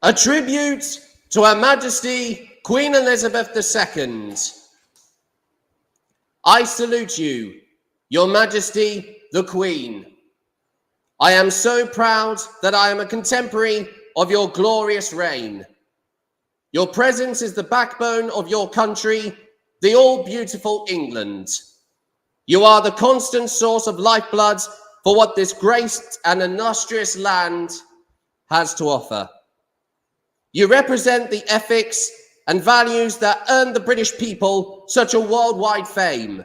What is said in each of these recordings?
A tribute to Her Majesty Queen Elizabeth II. I salute you, Your Majesty the Queen. I am so proud that I am a contemporary of your glorious reign. Your presence is the backbone of your country, the all-beautiful England. You are the constant source of lifeblood for what this graced and illustrious land has to offer. You represent the ethics and values that earned the British people such a worldwide fame.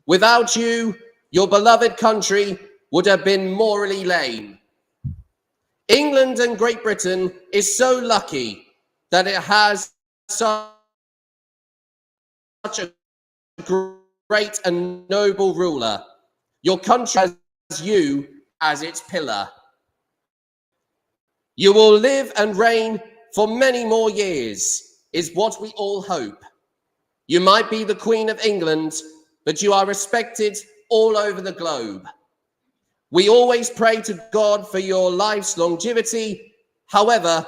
Without you, your beloved country would have been morally lame. England and Great Britain is so lucky that it has such a great and noble ruler. Your country has you as its pillar. You will live and reign for many more years, is what we all hope. You might be the Queen of England, but you are respected all over the globe. We always pray to God for your life's longevity. However,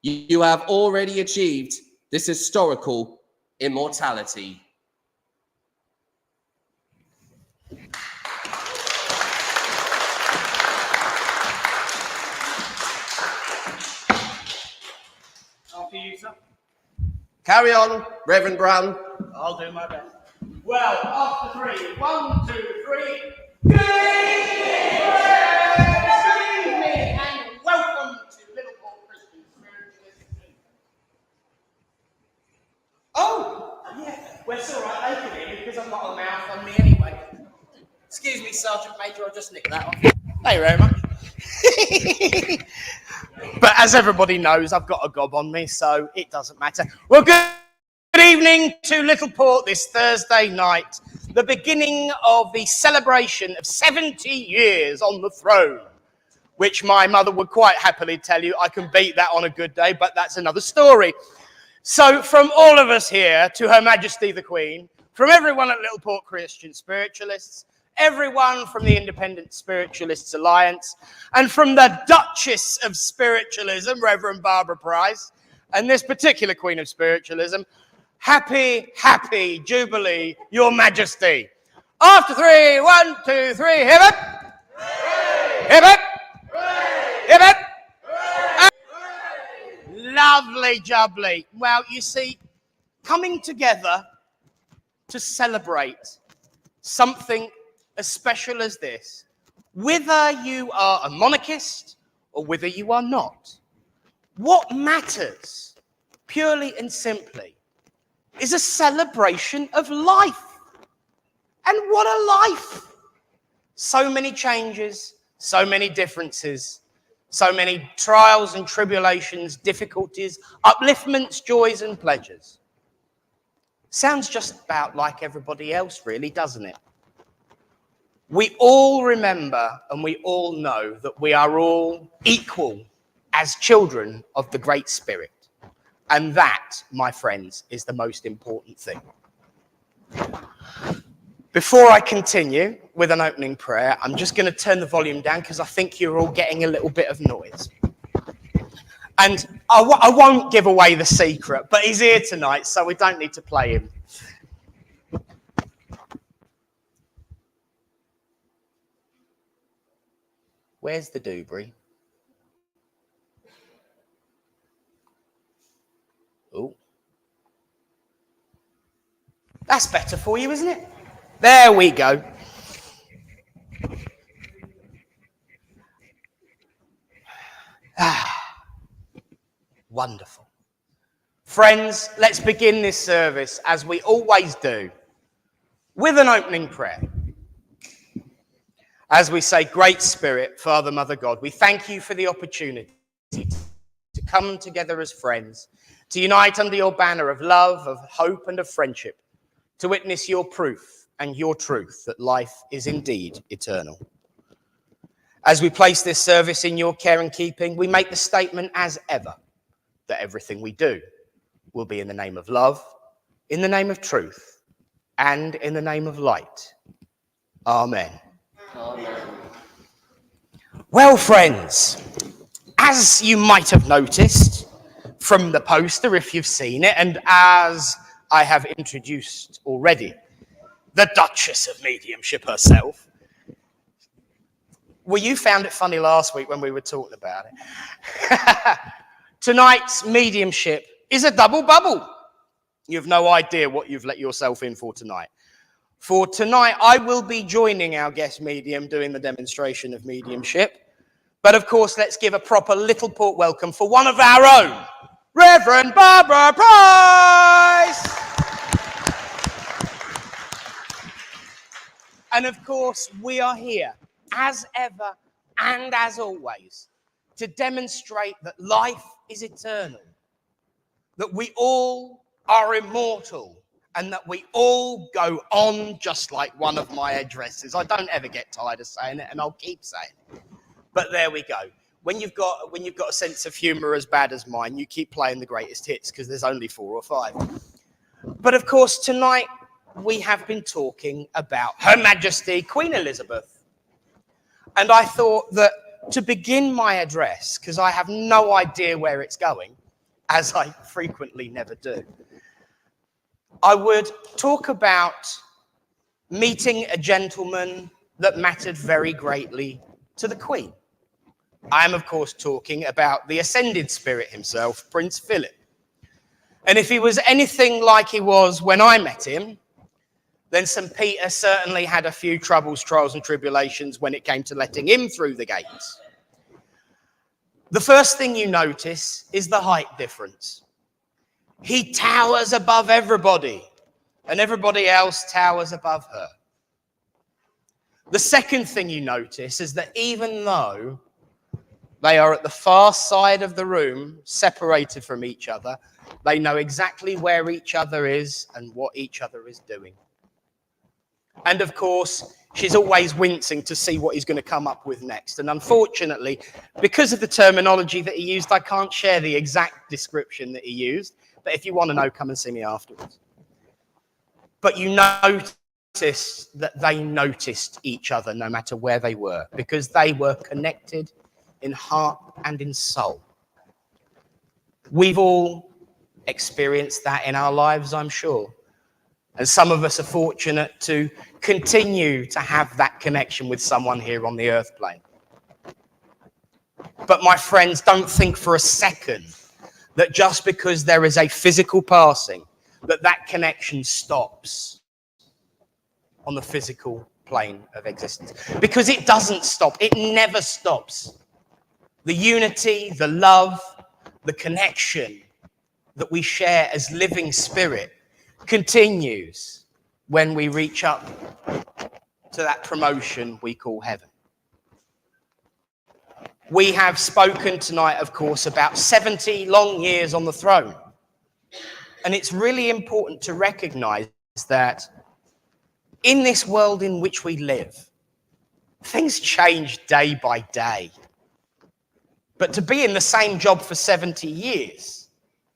you have already achieved this historical immortality. After you, sir. Carry on, Reverend Brown. I'll do my best. Well, after three. 1, 2, 3. Good evening and welcome to Littleport Christian Spiritualists. Oh, yeah. Well, it's all right. They can hear me because I've got a mouth on me anyway. Excuse me, Sergeant Major. I'll just nick that off. Thank you very much. But as everybody knows, I've got a gob on me, so it doesn't matter. Well, good evening to Littleport this Thursday night, the beginning of the celebration of 70 years on the throne, which my mother would quite happily tell you I can beat that on a good day, but that's another story. So from all of us here to Her Majesty the Queen, from everyone at Littleport Christian Spiritualists, everyone from the Independent Spiritualists Alliance, and from the Duchess of Spiritualism, Reverend Barbara Price, and this particular Queen of Spiritualism, happy, happy Jubilee, Your Majesty. After three, 1, 2, 3, hip hip! Hip hip! Hip hip! Lovely jubilee. Well, you see, coming together to celebrate something as special as this, whether you are a monarchist or whether you are not, what matters, purely and simply, is a celebration of life. And what a life! So many changes, so many differences, so many trials and tribulations, difficulties, upliftments, joys and pleasures. Sounds just about like everybody else, really, doesn't it? We all remember and we all know that we are all equal as children of the Great Spirit. And that, my friends, is the most important thing. Before I continue with an opening prayer, I'm just going to turn the volume down because I think you're all getting a little bit of noise. And I won't give away the secret, but he's here tonight, so we don't need to play him. Where's the doobry? Oh. That's better for you, isn't it? There we go. Wonderful. Friends, let's begin this service, as we always do, with an opening prayer. As we say, Great Spirit, Father, Mother, God, we thank you for the opportunity to come together as friends, to unite under your banner of love, of hope, and of friendship, to witness your proof and your truth that life is indeed eternal. As we place this service in your care and keeping, we make the statement as ever that everything we do will be in the name of love, in the name of truth, and in the name of light. Amen. Amen. Well, friends, As you might have noticed from the poster, if you've seen it, and as I have introduced already, the Duchess of Mediumship herself. Well, you found it funny last week when we were talking about it. Tonight's mediumship is a double bubble. You have no idea what you've let yourself in for tonight. For tonight, I will be joining our guest medium doing the demonstration of mediumship. But of course, let's give a proper Littleport welcome for one of our own, Reverend Barbara Price. And of course, we are here, as ever and as always, to demonstrate that life is eternal, that we all are immortal, and that we all go on just like one of my addresses. I don't ever get tired of saying it, and I'll keep saying it. But there we go. When you've got a sense of humour as bad as mine, you keep playing the greatest hits because there's only 4 or 5. But of course, tonight we have been talking about Her Majesty Queen Elizabeth. And I thought that to begin my address, because I have no idea where it's going, as I frequently never do, I would talk about meeting a gentleman that mattered very greatly to the Queen. I am, of course, talking about the ascended spirit himself, Prince Philip. And if he was anything like he was when I met him, then St. Peter certainly had a few troubles, trials, and tribulations when it came to letting him through the gates. The first thing you notice is the height difference. He towers above everybody, and everybody else towers above her. The second thing you notice is that even though they are at the far side of the room, separated from each other, they know exactly where each other is and what each other is doing. And of course, she's always wincing to see what he's going to come up with next. And unfortunately, because of the terminology that he used, I can't share the exact description that he used. But if you want to know, come and see me afterwards. But you notice that they noticed each other no matter where they were, because they were connected in heart and in soul. We've all experienced that in our lives, I'm sure. And some of us are fortunate to continue to have that connection with someone here on the earth plane. But my friends, don't think for a second that just because there is a physical passing, that connection stops on the physical plane of existence. Because it doesn't stop. It never stops. The unity, the love, the connection that we share as living spirit continues when we reach up to that promotion we call heaven. We have spoken tonight, of course, about 70 long years on the throne. And it's really important to recognize that in this world in which we live, things change day by day. But to be in the same job for 70 years,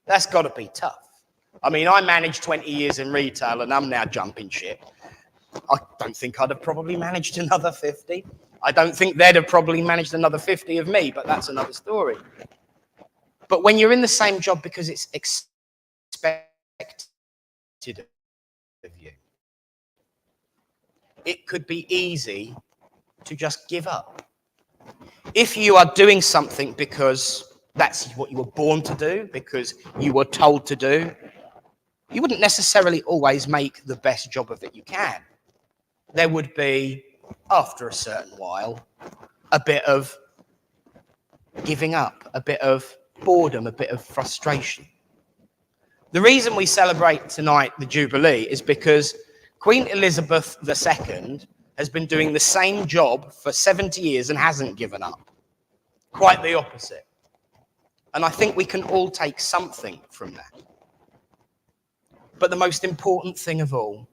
that's got to be tough. I mean, I managed 20 years in retail and I'm now jumping ship. I don't think I'd have probably managed another 50. I don't think they'd have probably managed another 50 of me, but that's another story. But when you're in the same job because it's expected of you, it could be easy to just give up. If you are doing something because that's what you were born to do, because you were told to do, you wouldn't necessarily always make the best job of it you can. There would be, after a certain while, a bit of giving up, a bit of boredom, a bit of frustration. The reason we celebrate tonight the Jubilee is because Queen Elizabeth II has been doing the same job for 70 years and hasn't given up. Quite the opposite. And I think we can all take something from that. But the most important thing of all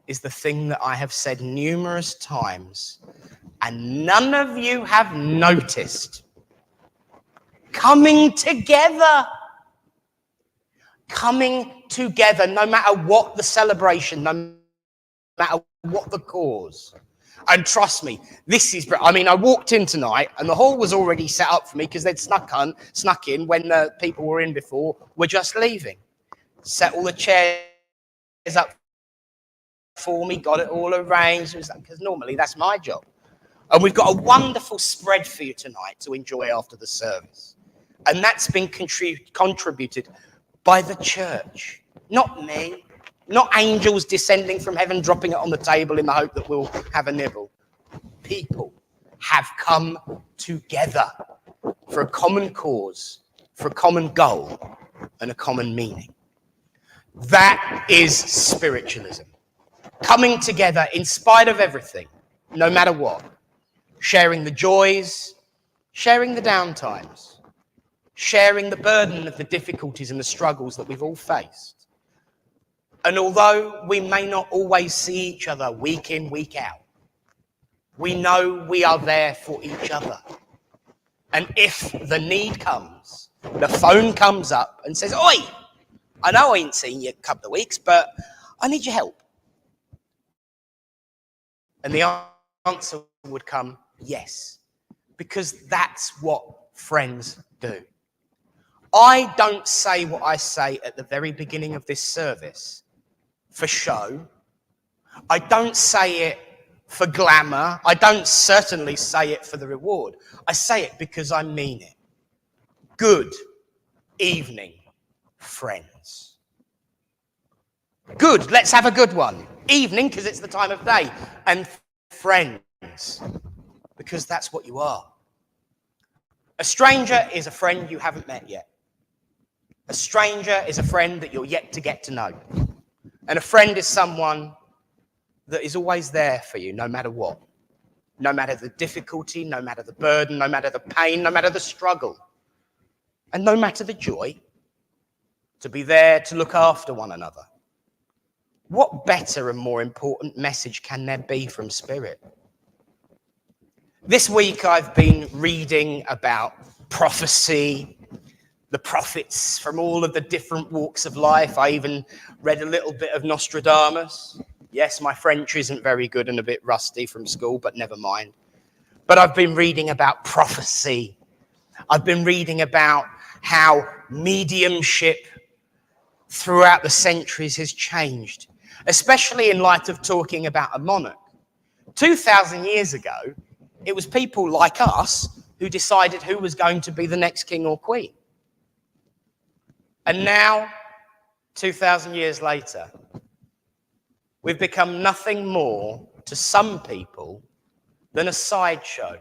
is the thing that I have said numerous times, and none of you have noticed. Coming together. Coming together, no matter what the celebration, no matter what the cause. And trust me, this is, I mean, I walked in tonight and the hall was already set up for me because they'd snuck in when the people were in before were just leaving. Set all the chairs up for me, got it all arranged, because normally that's my job. And we've got a wonderful spread for you tonight to enjoy after the service. And that's been contributed by the church, not me. Not angels descending from heaven, dropping it on the table in the hope that we'll have a nibble. People have come together for a common cause, for a common goal, and a common meaning. That is spiritualism. Coming together in spite of everything, no matter what. Sharing the joys, sharing the downtimes, sharing the burden of the difficulties and the struggles that we've all faced. And although we may not always see each other week in, week out, we know we are there for each other. And if the need comes, the phone comes up and says, "Oi, I know I ain't seen you a couple of weeks, but I need your help." And the answer would come, yes, because that's what friends do. I don't say what I say at the very beginning of this service for show. I don't say it for glamour. I don't certainly say it for the reward. I say it because I mean it. Good evening, friends. Good, let's have a good one. Evening, because it's the time of day. And friends, because that's what you are. A stranger is a friend you haven't met yet. A stranger is a friend that you're yet to get to know. And a friend is someone that is always there for you, no matter what. No matter the difficulty, no matter the burden, no matter the pain, no matter the struggle. And no matter the joy, to be there to look after one another. What better and more important message can there be from Spirit? This week I've been reading about prophecy, the prophets from all of the different walks of life. I even read a little bit of Nostradamus. Yes, my French isn't very good and a bit rusty from school, but never mind. But I've been reading about prophecy. I've been reading about how mediumship throughout the centuries has changed, especially in light of talking about a monarch. 2,000 years ago, it was people like us who decided who was going to be the next king or queen. And now, 2,000 years later, we've become nothing more to some people than a sideshow,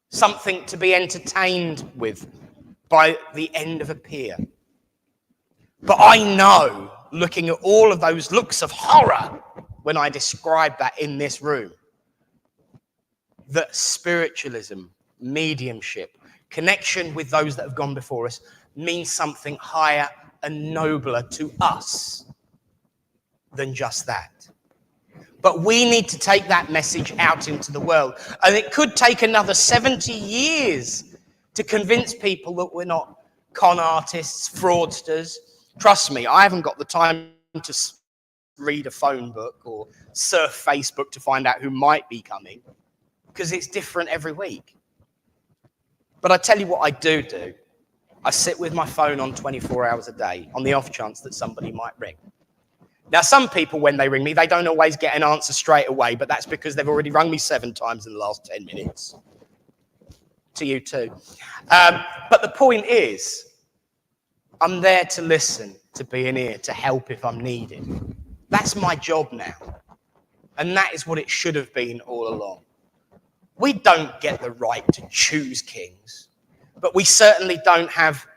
something to be entertained with by the end of a pier. But I know, looking at all of those looks of horror when I describe that in this room, that spiritualism, mediumship, connection with those that have gone before us means something higher and nobler to us than just that. But we need to take that message out into the world. And it could take another 70 years to convince people that we're not con artists, fraudsters. Trust me, I haven't got the time to read a phone book or surf Facebook to find out who might be coming, because it's different every week. But I tell you what I do. I sit with my phone on 24 hours a day on the off chance that somebody might ring. Now, some people, when they ring me, they don't always get an answer straight away, but that's because they've already rung me 7 times in the last 10 minutes. To you too. But the point is, I'm there to listen, to be an ear, to help if I'm needed. That's my job now. And that is what it should have been all along. We don't get the right to choose kings, but we certainly don't have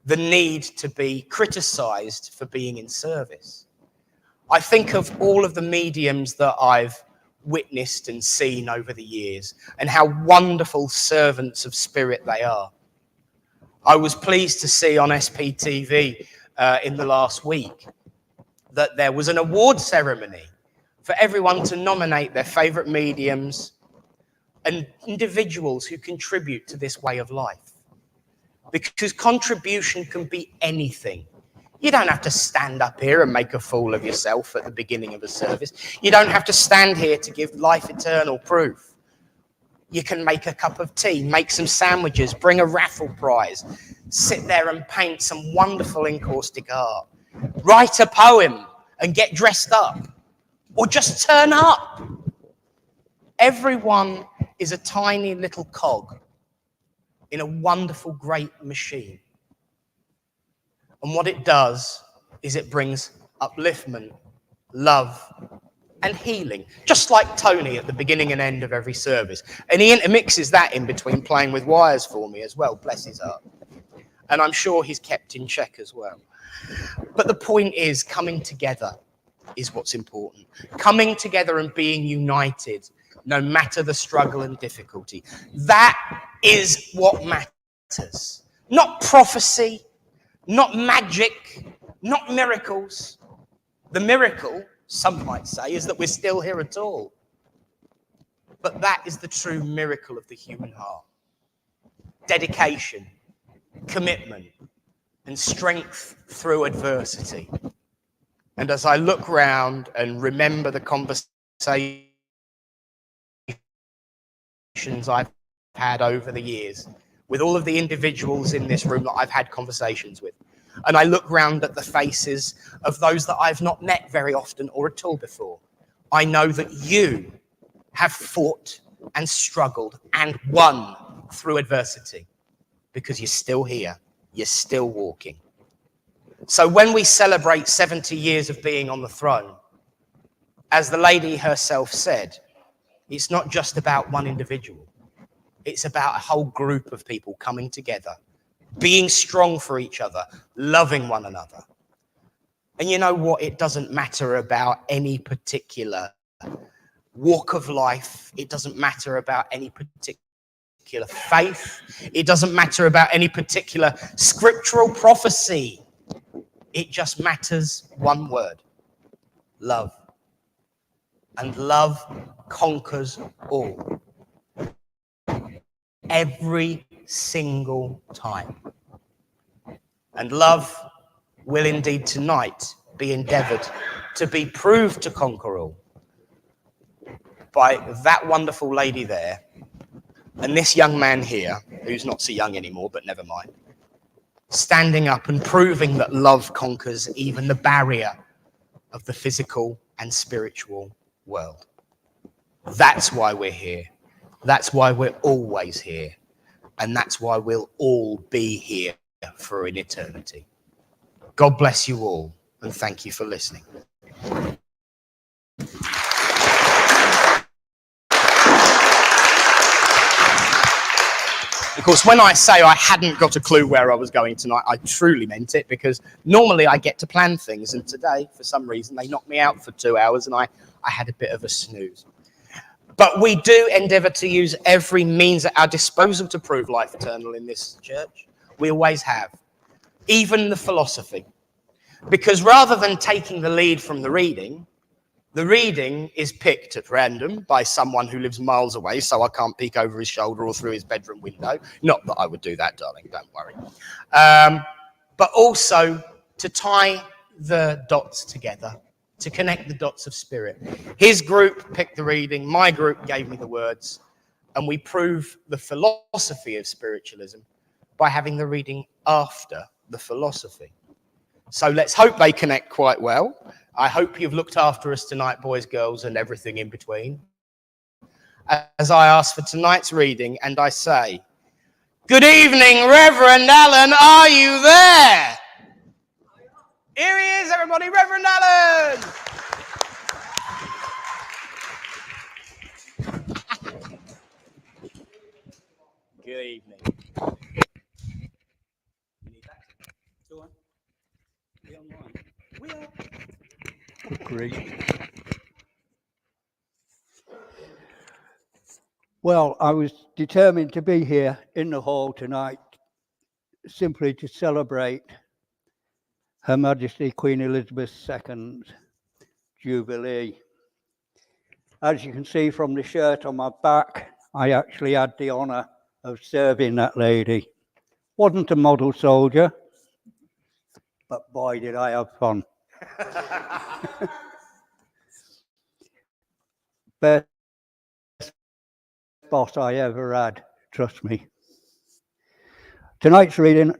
the need to be criticized for being in service. I think of all of the mediums that I've witnessed and seen over the years and how wonderful servants of Spirit they are. I was pleased to see on SPTV in the last week that there was an award ceremony for everyone to nominate their favorite mediums and individuals who contribute to this way of life. Because contribution can be anything. You don't have to stand up here and make a fool of yourself at the beginning of a service. You don't have to stand here to give life eternal proof. You can make a cup of tea, make some sandwiches, bring a raffle prize, sit there and paint some wonderful encaustic art, write a poem and get dressed up, or just turn up. Everyone is a tiny little cog in a wonderful, great machine. And what it does is it brings upliftment, love, and healing, just like Tony at the beginning and end of every service. And he intermixes that in between playing with wires for me as well, bless his heart. And I'm sure he's kept in check as well. But the point is, coming together is what's important. Coming together and being united, no matter the struggle and difficulty. That is what matters. Not prophecy, not magic, not miracles. The miracle, some might say, is that we're still here at all. But that is the true miracle of the human heart. Dedication, commitment, and strength through adversity. And as I look round and remember the conversations I've had over the years with all of the individuals in this room that I've had conversations with, and I look round at the faces of those that I've not met very often or at all before, I know that you have fought and struggled and won through adversity because you're still here, you're still walking. So when we celebrate 70 years of being on the throne, as the lady herself said, it's not just about one individual. It's about a whole group of people coming together, being strong for each other, loving one another. And you know what? It doesn't matter about any particular walk of life. It doesn't matter about any particular faith. It doesn't matter about any particular scriptural prophecy. It just matters one word: love. And love conquers all. Every single time. And love will indeed tonight be endeavored to be proved to conquer all by that wonderful lady there and this young man here, who's not so young anymore, but never mind, standing up and proving that love conquers even the barrier of the physical and spiritual world. That's why we're here. That's why we're always here. And that's why we'll all be here for an eternity. God bless you all, and thank you for listening. Of course, when I say I hadn't got a clue where I was going tonight, I truly meant it, because normally I get to plan things, and today, for some reason, they knocked me out for 2 hours, and I had a bit of a snooze. But we do endeavour to use every means at our disposal to prove life eternal in this church. We always have. Even the philosophy. Because rather than taking the lead from the reading is picked at random by someone who lives miles away, so I can't peek over his shoulder or through his bedroom window. Not that I would do that, darling, don't worry. But also to tie the dots together, to connect the dots of spirit. His group picked the reading, my group gave me the words, and we prove the philosophy of spiritualism by having the reading after the philosophy. So let's hope they connect quite well. I hope you've looked after us tonight, boys, girls, and everything in between. As I ask for tonight's reading, and I say, good evening, Reverend Alan, are you there? Here he is, everybody, Reverend Alan! Good evening. You need that? Go on. Be online. We are. Great. Well, I was determined to be here in the hall tonight simply to celebrate Her Majesty Queen Elizabeth II's Jubilee. As you can see from the shirt on my back, I actually had the honour of serving that lady. Wasn't a model soldier, but boy, did I have fun. Best boss I ever had, trust me. Tonight's reading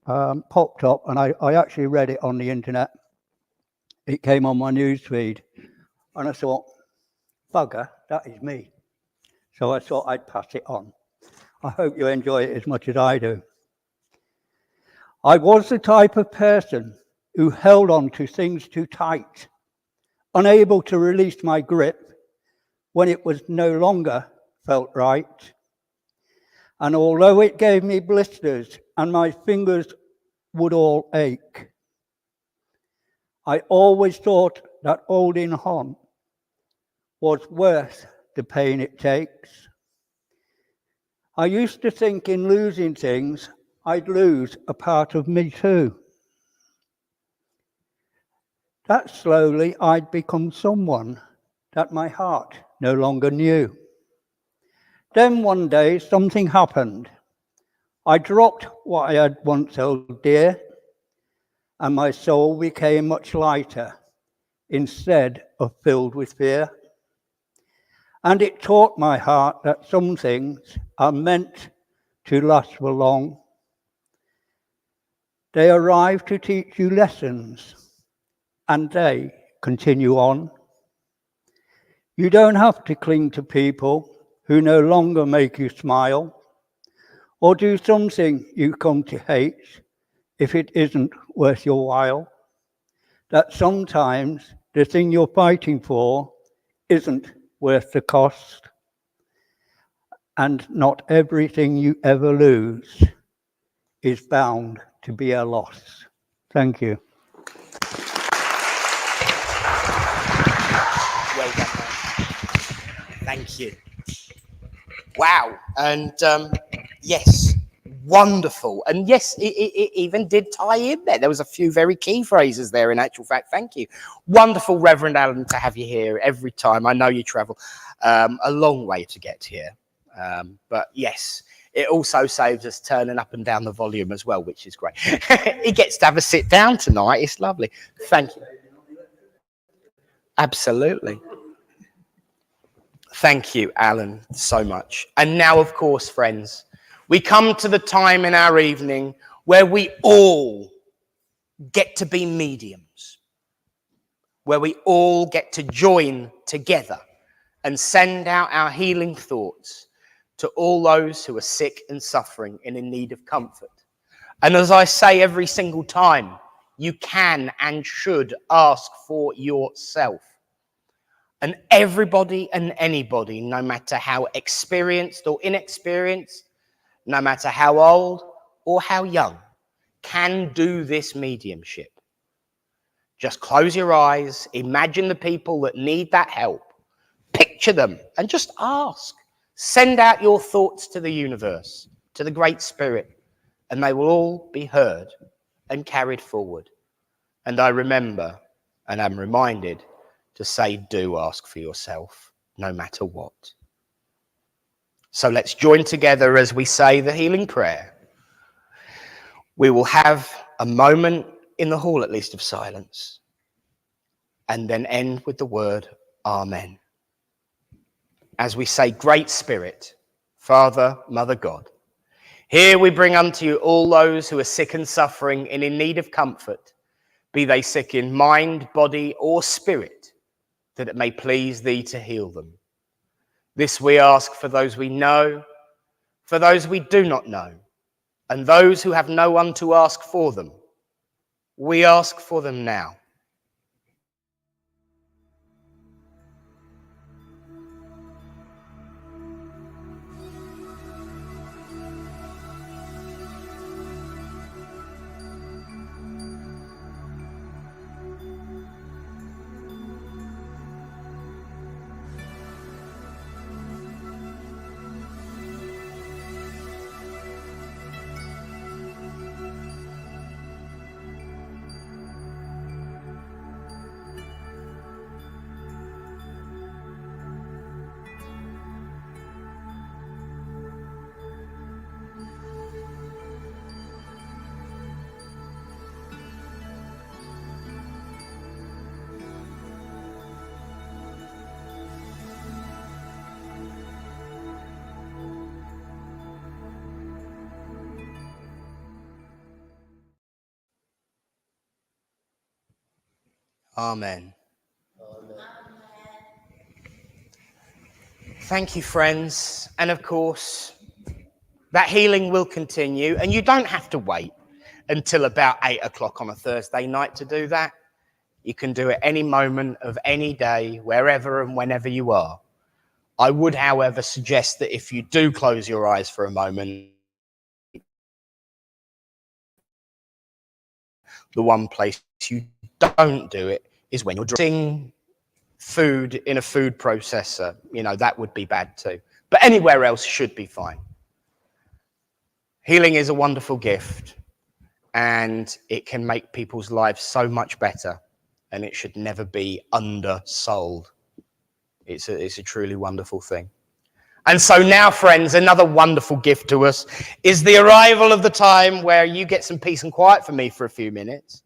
popped up, and I actually read it on the internet. It came on my news feed, and I thought, bugger, that is me. So I thought I'd pass it on. I hope you enjoy it as much as I do. I was the type of person who held on to things too tight, unable to release my grip when it was no longer felt right. And although it gave me blisters and my fingers would all ache, I always thought that holding on was worth the pain it takes. I used to think in losing things, I'd lose a part of me too. That slowly I'd become someone that my heart no longer knew. Then one day something happened. I dropped what I had once held dear, and my soul became much lighter instead of filled with fear. And it taught my heart that some things are meant to last for long. They arrive to teach you lessons, and they continue on. You don't have to cling to people who no longer make you smile, or do something you come to hate if it isn't worth your while. That sometimes the thing you're fighting for isn't worth the cost, and not everything you ever lose is bound to be a loss. Thank you. Well done, man. Thank you. Wow. And yes, wonderful. And yes, it even did tie in there. There was a few very key phrases there in actual fact. Thank you. Wonderful, Reverend Alan, to have you here every time. I know you travel a long way to get here. But yes, it also saves us turning up and down the volume as well, which is great. He gets to have a sit down tonight. It's lovely. Thank you. Absolutely. Thank you, Alan, so much. And now, of course, friends, we come to the time in our evening where we all get to be mediums, where we all get to join together and send out our healing thoughts to all those who are sick and suffering and in need of comfort. And as I say every single time, you can and should ask for yourself. And everybody and anybody, no matter how experienced or inexperienced, no matter how old or how young, can do this mediumship. Just close your eyes, imagine the people that need that help, picture them, and just ask. Send out your thoughts to the universe, to the Great Spirit, and they will all be heard and carried forward. And I remember, and I'm reminded, to say, do ask for yourself, no matter what. So let's join together as we say the healing prayer. We will have a moment in the hall, at least, of silence, and then end with the word Amen. As we say, Great Spirit, Father, Mother God, here we bring unto you all those who are sick and suffering and in need of comfort, be they sick in mind, body, or spirit, that it may please thee to heal them. This we ask for those we know, for those we do not know, and those who have no one to ask for them. We ask for them now. Amen. Thank you, friends. And of course, that healing will continue. And you don't have to wait until about 8 o'clock on a Thursday night to do that. You can do it any moment of any day, wherever and whenever you are. I would, however, suggest that if you do close your eyes for a moment, the one place you don't do it is when you're drinking food in a food processor. You know, that would be bad too. But anywhere else should be fine. Healing is a wonderful gift, and it can make people's lives so much better, and it should never be undersold. It's a truly wonderful thing. And so now, friends, another wonderful gift to us is the arrival of the time where you get some peace and quiet for me for a few minutes.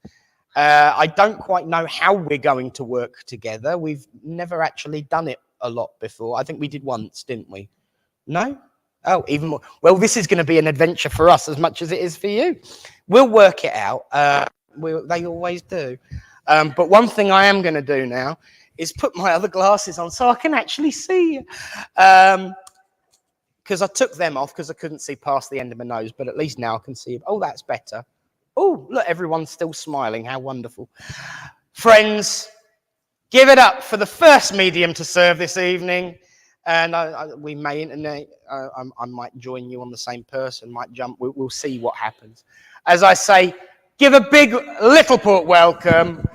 I don't quite know how we're going to work together. We've never actually done it a lot before. I think we did once, didn't we? No? Oh, even more. Well, this is going to be an adventure for us as much as it is for you. We'll work it out. They always do. But one thing I am going to do now is put my other glasses on so I can actually see. Because I took them off because I couldn't see past the end of my nose, but at least now I can see. Oh, that's better. Oh, look, everyone's still smiling. How wonderful. Friends, give it up for the first medium to serve this evening. And we may, I might join you on the same person, might jump. We'll see what happens. As I say, give a big Littleport welcome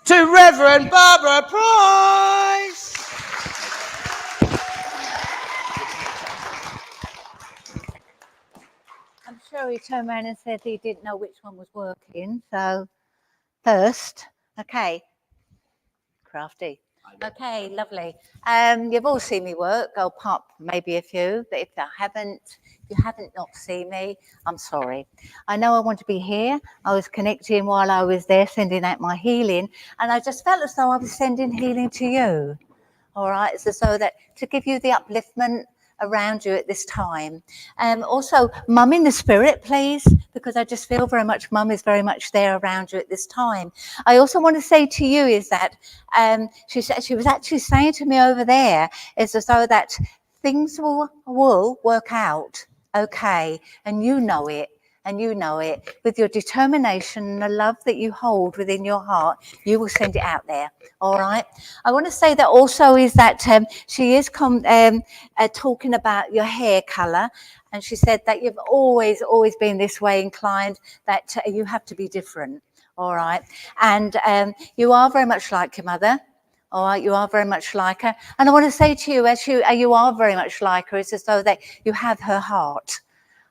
to Reverend Barbara Price. I'm sure he turned around and said he didn't know which one was working. So first, okay, crafty. Okay, lovely. You've all seen me work. I'll pop maybe a few, but if you haven't not seen me, I'm sorry. I know I want to be here. I was connecting while I was there, sending out my healing, and I just felt as though I was sending healing to you. All right, so that to give you the upliftment around you at this time. Also, Mum in the spirit, please, because I just feel very much Mum is very much there around you at this time. I also want to say to you is that she was actually saying to me over there is as though that things will work out okay, and you know it. And you know it, with your determination and the love that you hold within your heart, you will send it out there. All right. I want to say that also is that she is talking about your hair color. And she said that you've always been this way inclined, that you have to be different. All right. And you are very much like your mother. All right, you are very much like her. And I want to say to you, as you are very much like her, it's as though that you have her heart.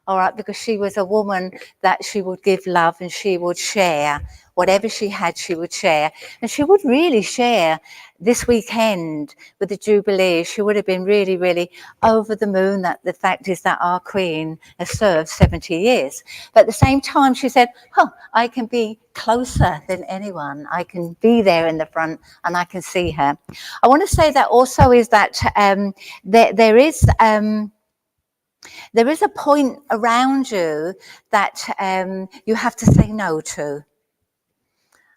All right, because she was a woman that she would give love and she would share. Whatever she had, she would share. And she would really share this weekend with the Jubilee. She would have been really, really over the moon that the fact is that our Queen has served 70 years. But at the same time, she said, I can be closer than anyone. I can be there in the front and I can see her. I want to say that also is that there is a point around you that you have to say no to.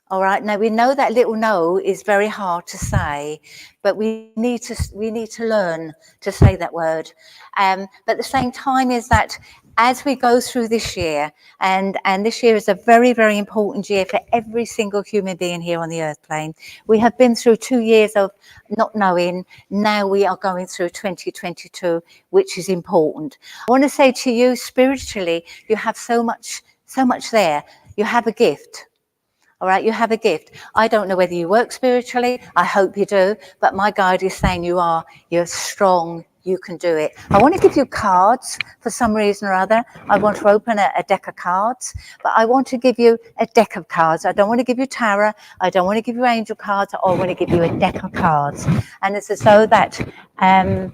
All right. Now we know that little no is very hard to say, but we need to learn to say that word. But at the same time is that as we go through this year, and this year is a very, very important year for every single human being here on the earth plane. We have been through 2 years of not knowing. Now we are going through 2022, which is important. I want to say to you, spiritually, you have so much there. You have a gift. All right, you have a gift. I don't know whether you work spiritually. I hope you do. But my guide is saying you're strong. You can do it. I want to give you cards for some reason or other. I want to open a deck of cards, but I want to give you a deck of cards. I don't want to give you tarot. I don't want to give you angel cards. I want to give you a deck of cards. And it's as though that I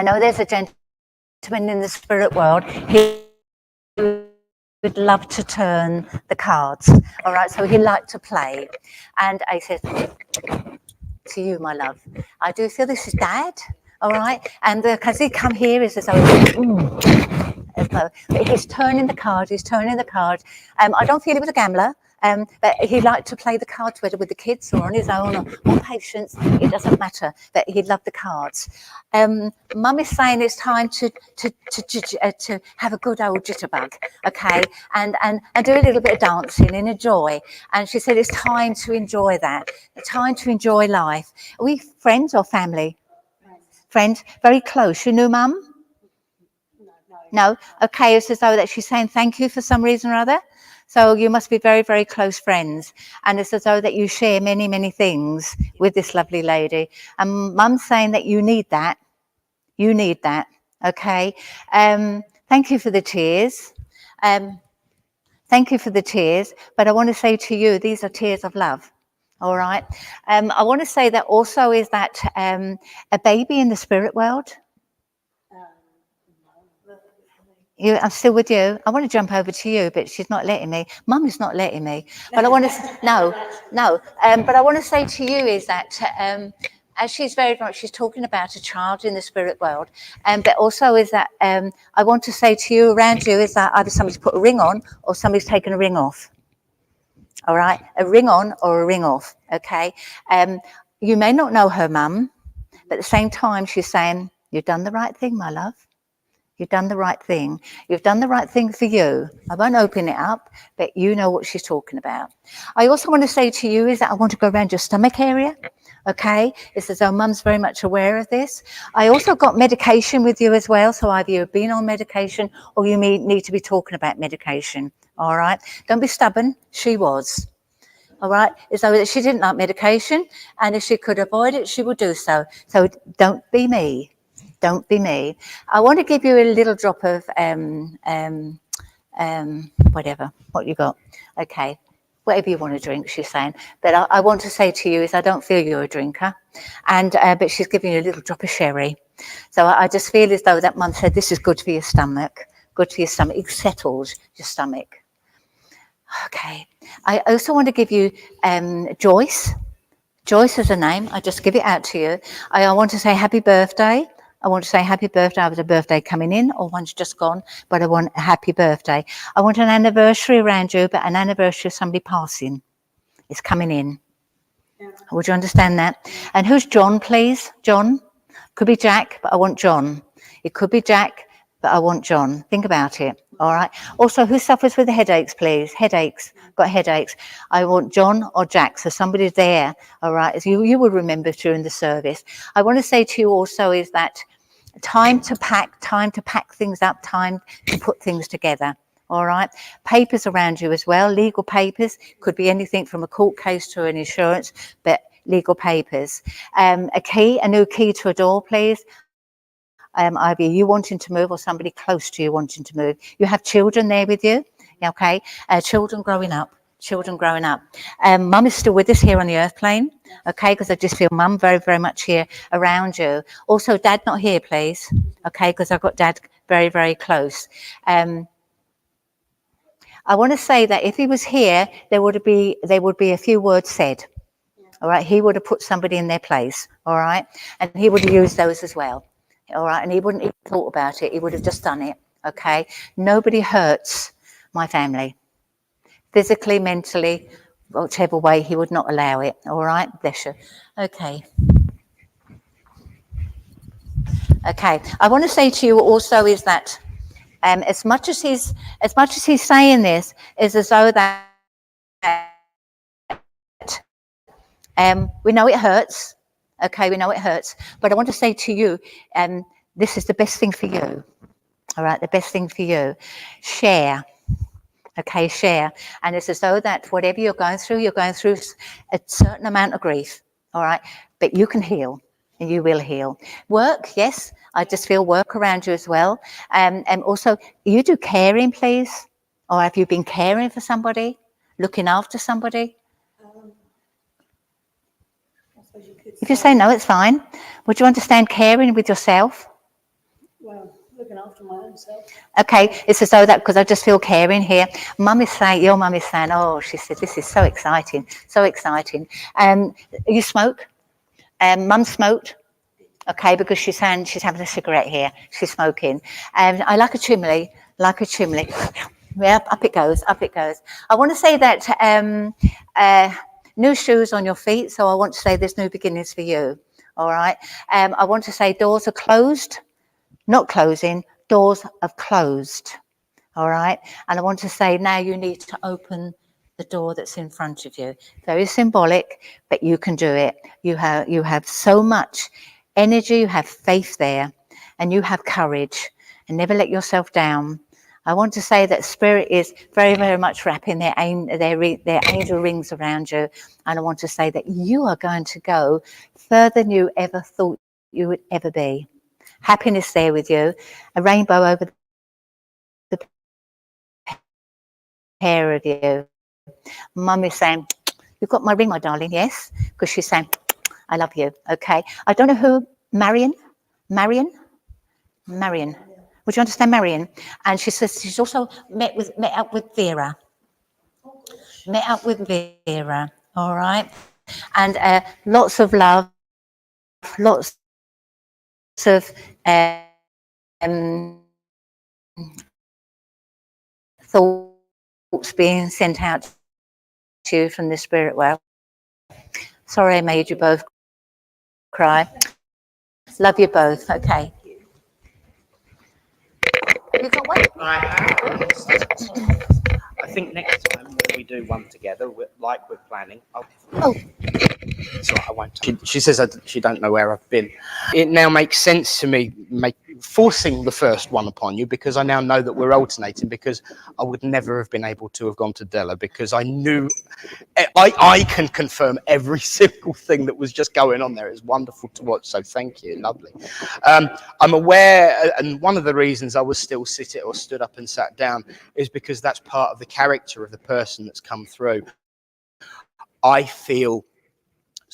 know there's a gentleman in the spirit world. He would love to turn the cards. All right, so he liked to play. And I said, to you, my love, I do feel this is Dad, all right? And because he come here, is as though he's turning the cards, I don't feel he was a gambler. But he liked to play the cards, whether with the kids or on his own or on Patience. It doesn't matter. But he loved the cards. Mum is saying it's time to have a good old jitterbug, okay, and do a little bit of dancing and enjoy. And she said it's time to enjoy that, time to enjoy life. Are we friends or family? Friends, very close. You knew Mum? No. Okay, it's as though that she's saying thank you for some reason or other. So you must be very, very close friends. And it's as though that you share many, many things with this lovely lady. And Mum's saying that you need that. You need that. Okay. Thank you for the tears. Thank you for the tears. But I want to say to you, these are tears of love. All right. I want to say that also is that a baby in the spirit world. I'm still with you. I want to jump over to you, but she's not letting me. Mum is not letting me. But I want to no. But I want to say to you is that as she's very much, she's talking about a child in the spirit world, but also is that I want to say to you around you is that either somebody's put a ring on or somebody's taken a ring off. All right, a ring on or a ring off. Okay, you may not know her mum, but at the same time she's saying you've done the right thing, my love. You've done the right thing. You've done the right thing for you. I won't open it up, but you know what she's talking about. I also want to say to you is that I want to go around your stomach area. Okay, it's as though Mum's very much aware of this. I also got medication with you as well, so either you've been on medication or you need to be talking about medication. All right, don't be stubborn. She was. All right, it's though that she didn't like medication, and if she could avoid it, she would do so. So don't be me. Don't be me. I want to give you a little drop of whatever. What you got? Okay. Whatever you want to drink, she's saying. But I want to say to you is I don't feel you're a drinker. And but she's giving you a little drop of sherry. So I just feel as though that Mum said this is good for your stomach. Good for your stomach. It settles your stomach. Okay. I also want to give you Joyce. Joyce is a name. I just give it out to you. I want to say happy birthday. I want to say happy birthday. I was a birthday coming in or one's just gone, but I want a happy birthday. I want an anniversary around you, but an anniversary of somebody passing is coming in. Yeah. Would you understand that? And who's John, please? John? Could be Jack, but I want John. It could be Jack, but I want John. Think about it. All right. Also, who suffers with the headaches, please? Headaches. Got headaches. I want John or Jack. So somebody's there. All right. As you will remember during the service. I want to say to you also is that time to pack things up, time to put things together. All right. Papers around you as well. Legal papers. Could be anything from a court case to an insurance, but legal papers. A key, a new key to a door, please. Either you wanting to move or somebody close to you wanting to move. You have children there with you. Okay. Children growing up. Mum is still with us here on the earth plane. Okay, because I just feel Mum very, very much here around you. Also, Dad not here, please. Okay, because I've got Dad very, very close. I want to say that if he was here, there would be a few words said. All right, he would have put somebody in their place. All right, and he would have used those as well. All right, and he wouldn't even thought about it. He would have just done it. Okay, nobody hurts my family. Physically, mentally, whichever way, he would not allow it. All right, bless you. Okay. Okay. I want to say to you also is that as much as he's saying this, is as though that we know it hurts. Okay, we know it hurts, but I want to say to you, this is the best thing for you. All right, the best thing for you. Share. Okay, share. And it's as though that whatever you're going through a certain amount of grief, all right? But you can heal, and you will heal. Work, yes, I just feel work around you as well. And also, you do caring, please? Or have you been caring for somebody? Looking after somebody? If you say no, it's fine. Would you understand caring with yourself? Well, looking after my own self. Okay, it's as though that, because I just feel caring here. Mum is saying, your mum is saying, oh, she said, this is so exciting, so exciting. You smoke? Mum smoked? Okay, because she's having a cigarette here. She's smoking. I like a chimney, Yeah, up it goes, up it goes. I want to say that new shoes on your feet, so I want to say there's new beginnings for you, all right? I want to say doors are closed, not closing, doors have closed, all right? And I want to say now you need to open the door that's in front of you. Very symbolic, but you can do it. You have so much energy, you have faith there, and you have courage, and never let yourself down. I want to say that Spirit is very, very much wrapping their angel rings around you. And I want to say that you are going to go further than you ever thought you would ever be. Happiness there with you, a rainbow over the pair of you. Mum is saying, you've got my ring, my darling, yes? Because she's saying, I love you, okay? I don't know who, Marion? Would you understand Marion? And she says she's also met up with Vera. Met up with Vera, all right? And lots of love, lots of thoughts being sent out to you from the spirit world. Sorry I made you both cry. Love you both, okay. You got one? I think next time when we do one together, like we're planning. Oh. It's all right, I won't. She says she don't know where I've been. It now makes sense to me, forcing the first one upon you, because I now know that we're alternating, because I would never have been able to have gone to Della, because I knew, I can confirm every single thing that was just going on there. It's wonderful to watch, so thank you, lovely. I'm aware, and one of the reasons I was still stood up and sat down is because that's part of the character of the person that's come through. I feel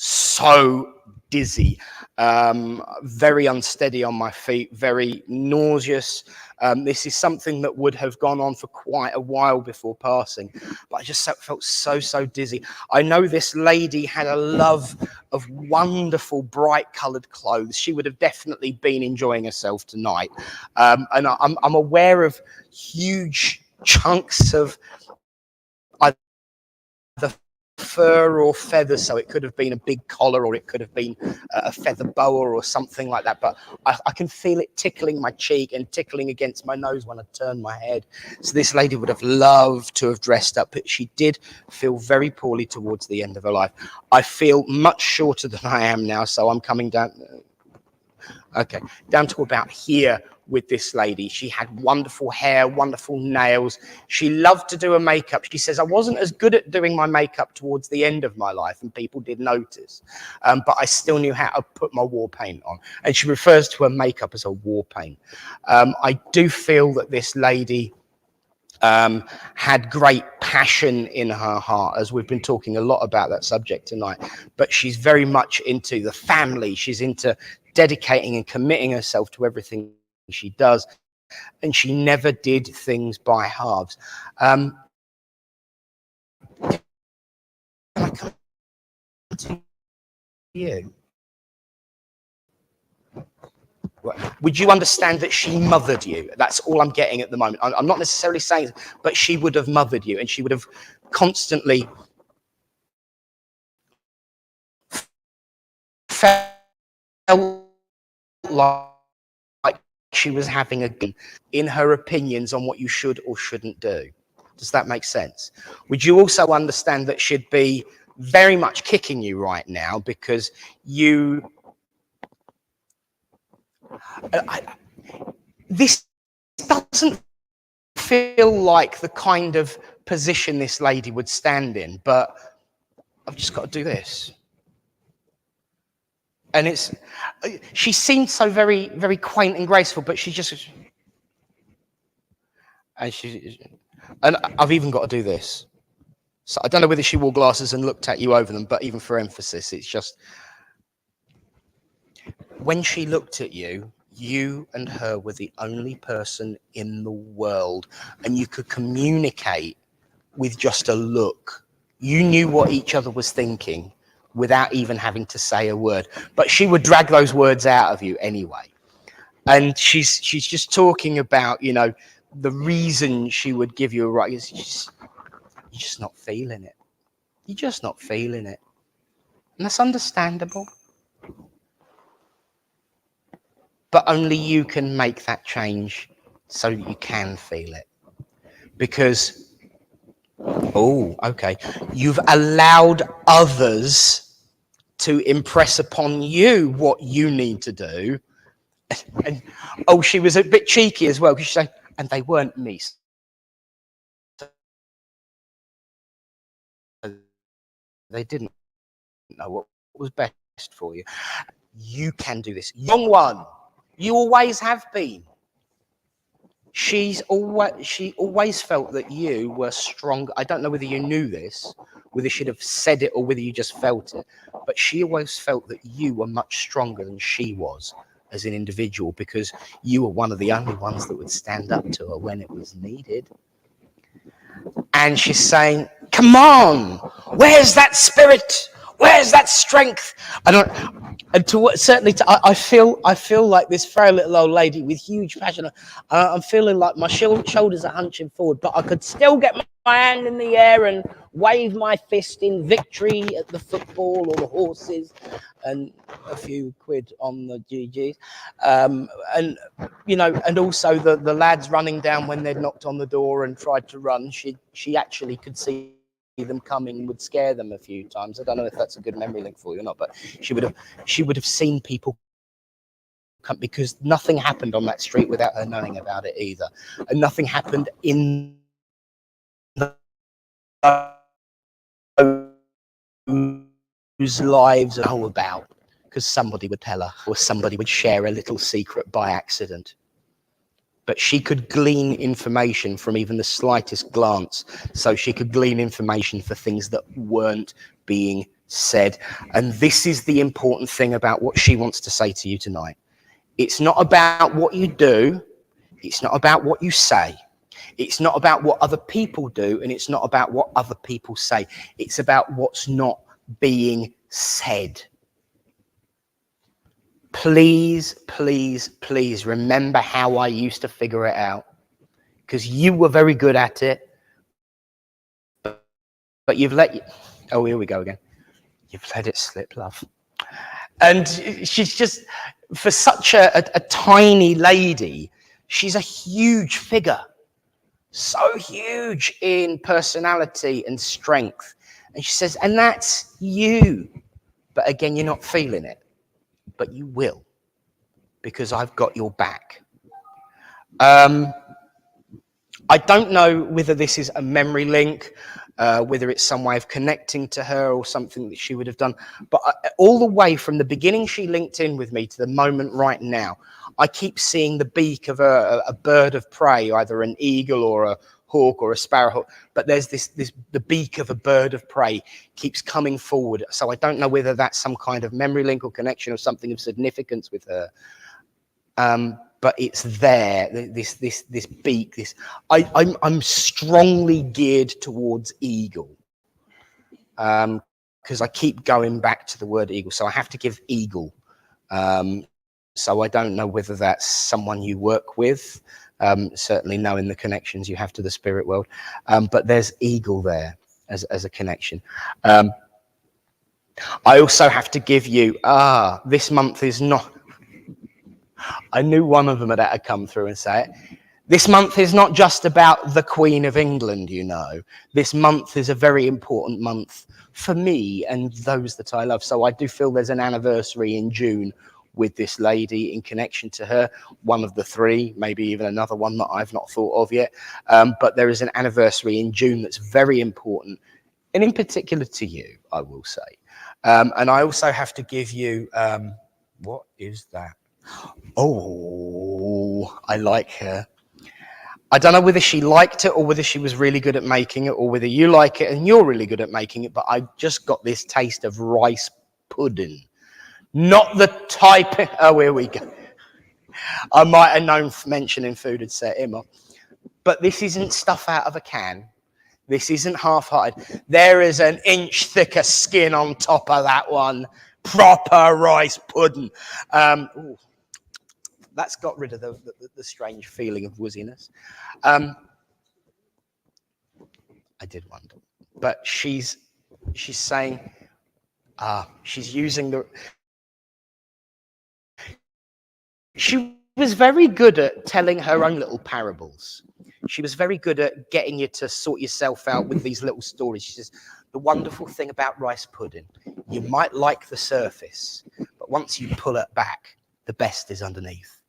so dizzy, very unsteady on my feet, very nauseous. This is something that would have gone on for quite a while before passing, but I just felt so dizzy. I know this lady had a love of wonderful, bright coloured clothes. She would have definitely been enjoying herself tonight. And I'm aware of huge chunks of either fur or feathers, so it could have been a big collar, or it could have been a feather boa or something like that, but I can feel it tickling my cheek and tickling against my nose when I turn my head. So this lady would have loved to have dressed up, but she did feel very poorly towards the end of her life. I feel much shorter than I am now, so I'm coming down, okay, down to about here with this lady. She had wonderful hair, wonderful nails. She loved to do her makeup. She says, I wasn't as good at doing my makeup towards the end of my life, and people did notice, but I still knew how to put my war paint on. And she refers to her makeup as a war paint. I do feel that this lady had great passion in her heart, as we've been talking a lot about that subject tonight, but she's very much into the family. She's into dedicating and committing herself to everything she does, and she never did things by halves. Can I come to you? Would you understand that she mothered you? That's all I'm getting at the moment. I'm not necessarily saying, but she would have mothered you, and she would have constantly felt like she was having a gun in her opinions on what you should or shouldn't do. Does that make sense? Would you also understand that she'd be very much kicking you right now because you... this doesn't feel like the kind of position this lady would stand in, but I've just got to do this. And it's, she seemed so very, very quaint and graceful, but she just, and I've even got to do this. So I don't know whether she wore glasses and looked at you over them, but even for emphasis, it's just, when she looked at you, you and her were the only person in the world, and you could communicate with just a look. You knew what each other was thinking without even having to say a word, but she would drag those words out of you anyway. And she's just talking about, you know, the reason she would give you a right is you're just not feeling it. You're just not feeling it. And that's understandable. But only you can make that change so that you can feel it. Because, oh, okay, you've allowed others to impress upon you what you need to do. And oh, she was a bit cheeky as well, because she said, and they weren't me. They didn't know what was best for you. You can do this. Young one, you always have been. She always felt that you were strong. I don't know whether you knew this, whether she'd have said it or whether you just felt it, but she always felt that you were much stronger than she was as an individual, because you were one of the only ones that would stand up to her when it was needed. And she's saying, come on, where's that spirit? Where's that strength? I feel like this frail little old lady with huge passion. I'm feeling like my shoulders are hunching forward, but I could still get my hand in the air and wave my fist in victory at the football or the horses and a few quid on the GGs. And also the lads running down when they'd knocked on the door and tried to run. She actually could see them coming, would scare them a few times. I don't know if that's a good memory link for you or not, but she would have seen people come, because nothing happened on that street without her knowing about it either, and nothing happened in whose lives are all about because somebody would tell her or somebody would share a little secret by accident. But she could glean information from even the slightest glance. So she could glean information for things that weren't being said. And this is the important thing about what she wants to say to you tonight. It's not about what you do. It's not about what you say. It's not about what other people do. And it's not about what other people say. It's about what's not being said. Please, please, please remember how I used to figure it out, because you were very good at it, but you've oh, here we go again. You've let it slip, love. And she's just, for such a tiny lady, she's a huge figure, so huge in personality and strength. And she says, and that's you. But again, you're not feeling it. But you will, because I've got your back. I don't know whether this is a memory link, whether it's some way of connecting to her or something that she would have done. But all the way from the beginning she linked in with me to the moment right now, I keep seeing the beak of a bird of prey, either an eagle or a hawk or a sparrowhawk, but there's the beak of a bird of prey keeps coming forward. So I don't know whether that's some kind of memory link or connection or something of significance with her. But it's there, this beak, I'm strongly geared towards eagle. Because I keep going back to the word eagle. So I have to give eagle. So I don't know whether that's someone you work with. Certainly knowing the connections you have to the spirit world, but there's eagle there as a connection. I also have to give you, this month is not, I knew one of them had come through and say it. This month is not just about the Queen of England, you know. This month is a very important month for me and those that I love. So I do feel there's an anniversary in June with this lady in connection to her, one of the three, maybe even another one that I've not thought of yet. But there is an anniversary in June that's very important, and in particular to you, I will say. And I also have to give you, what is that? Oh, I like her. I don't know whether she liked it or whether she was really good at making it, or whether you like it and you're really good at making it, but I just got this taste of rice pudding. Not the type, oh, here we go. I might have known mentioning food had set him off. But this isn't stuff out of a can. This isn't half-hearted. There is an inch thicker skin on top of that one. Proper rice pudding. That's got rid of the strange feeling of wooziness. I did wonder, but she's saying, she's using the. She was very good at telling her own little parables. She was very good at getting you to sort yourself out with these little stories. She says, the wonderful thing about rice pudding, you might like the surface, but once you pull it back, the best is underneath.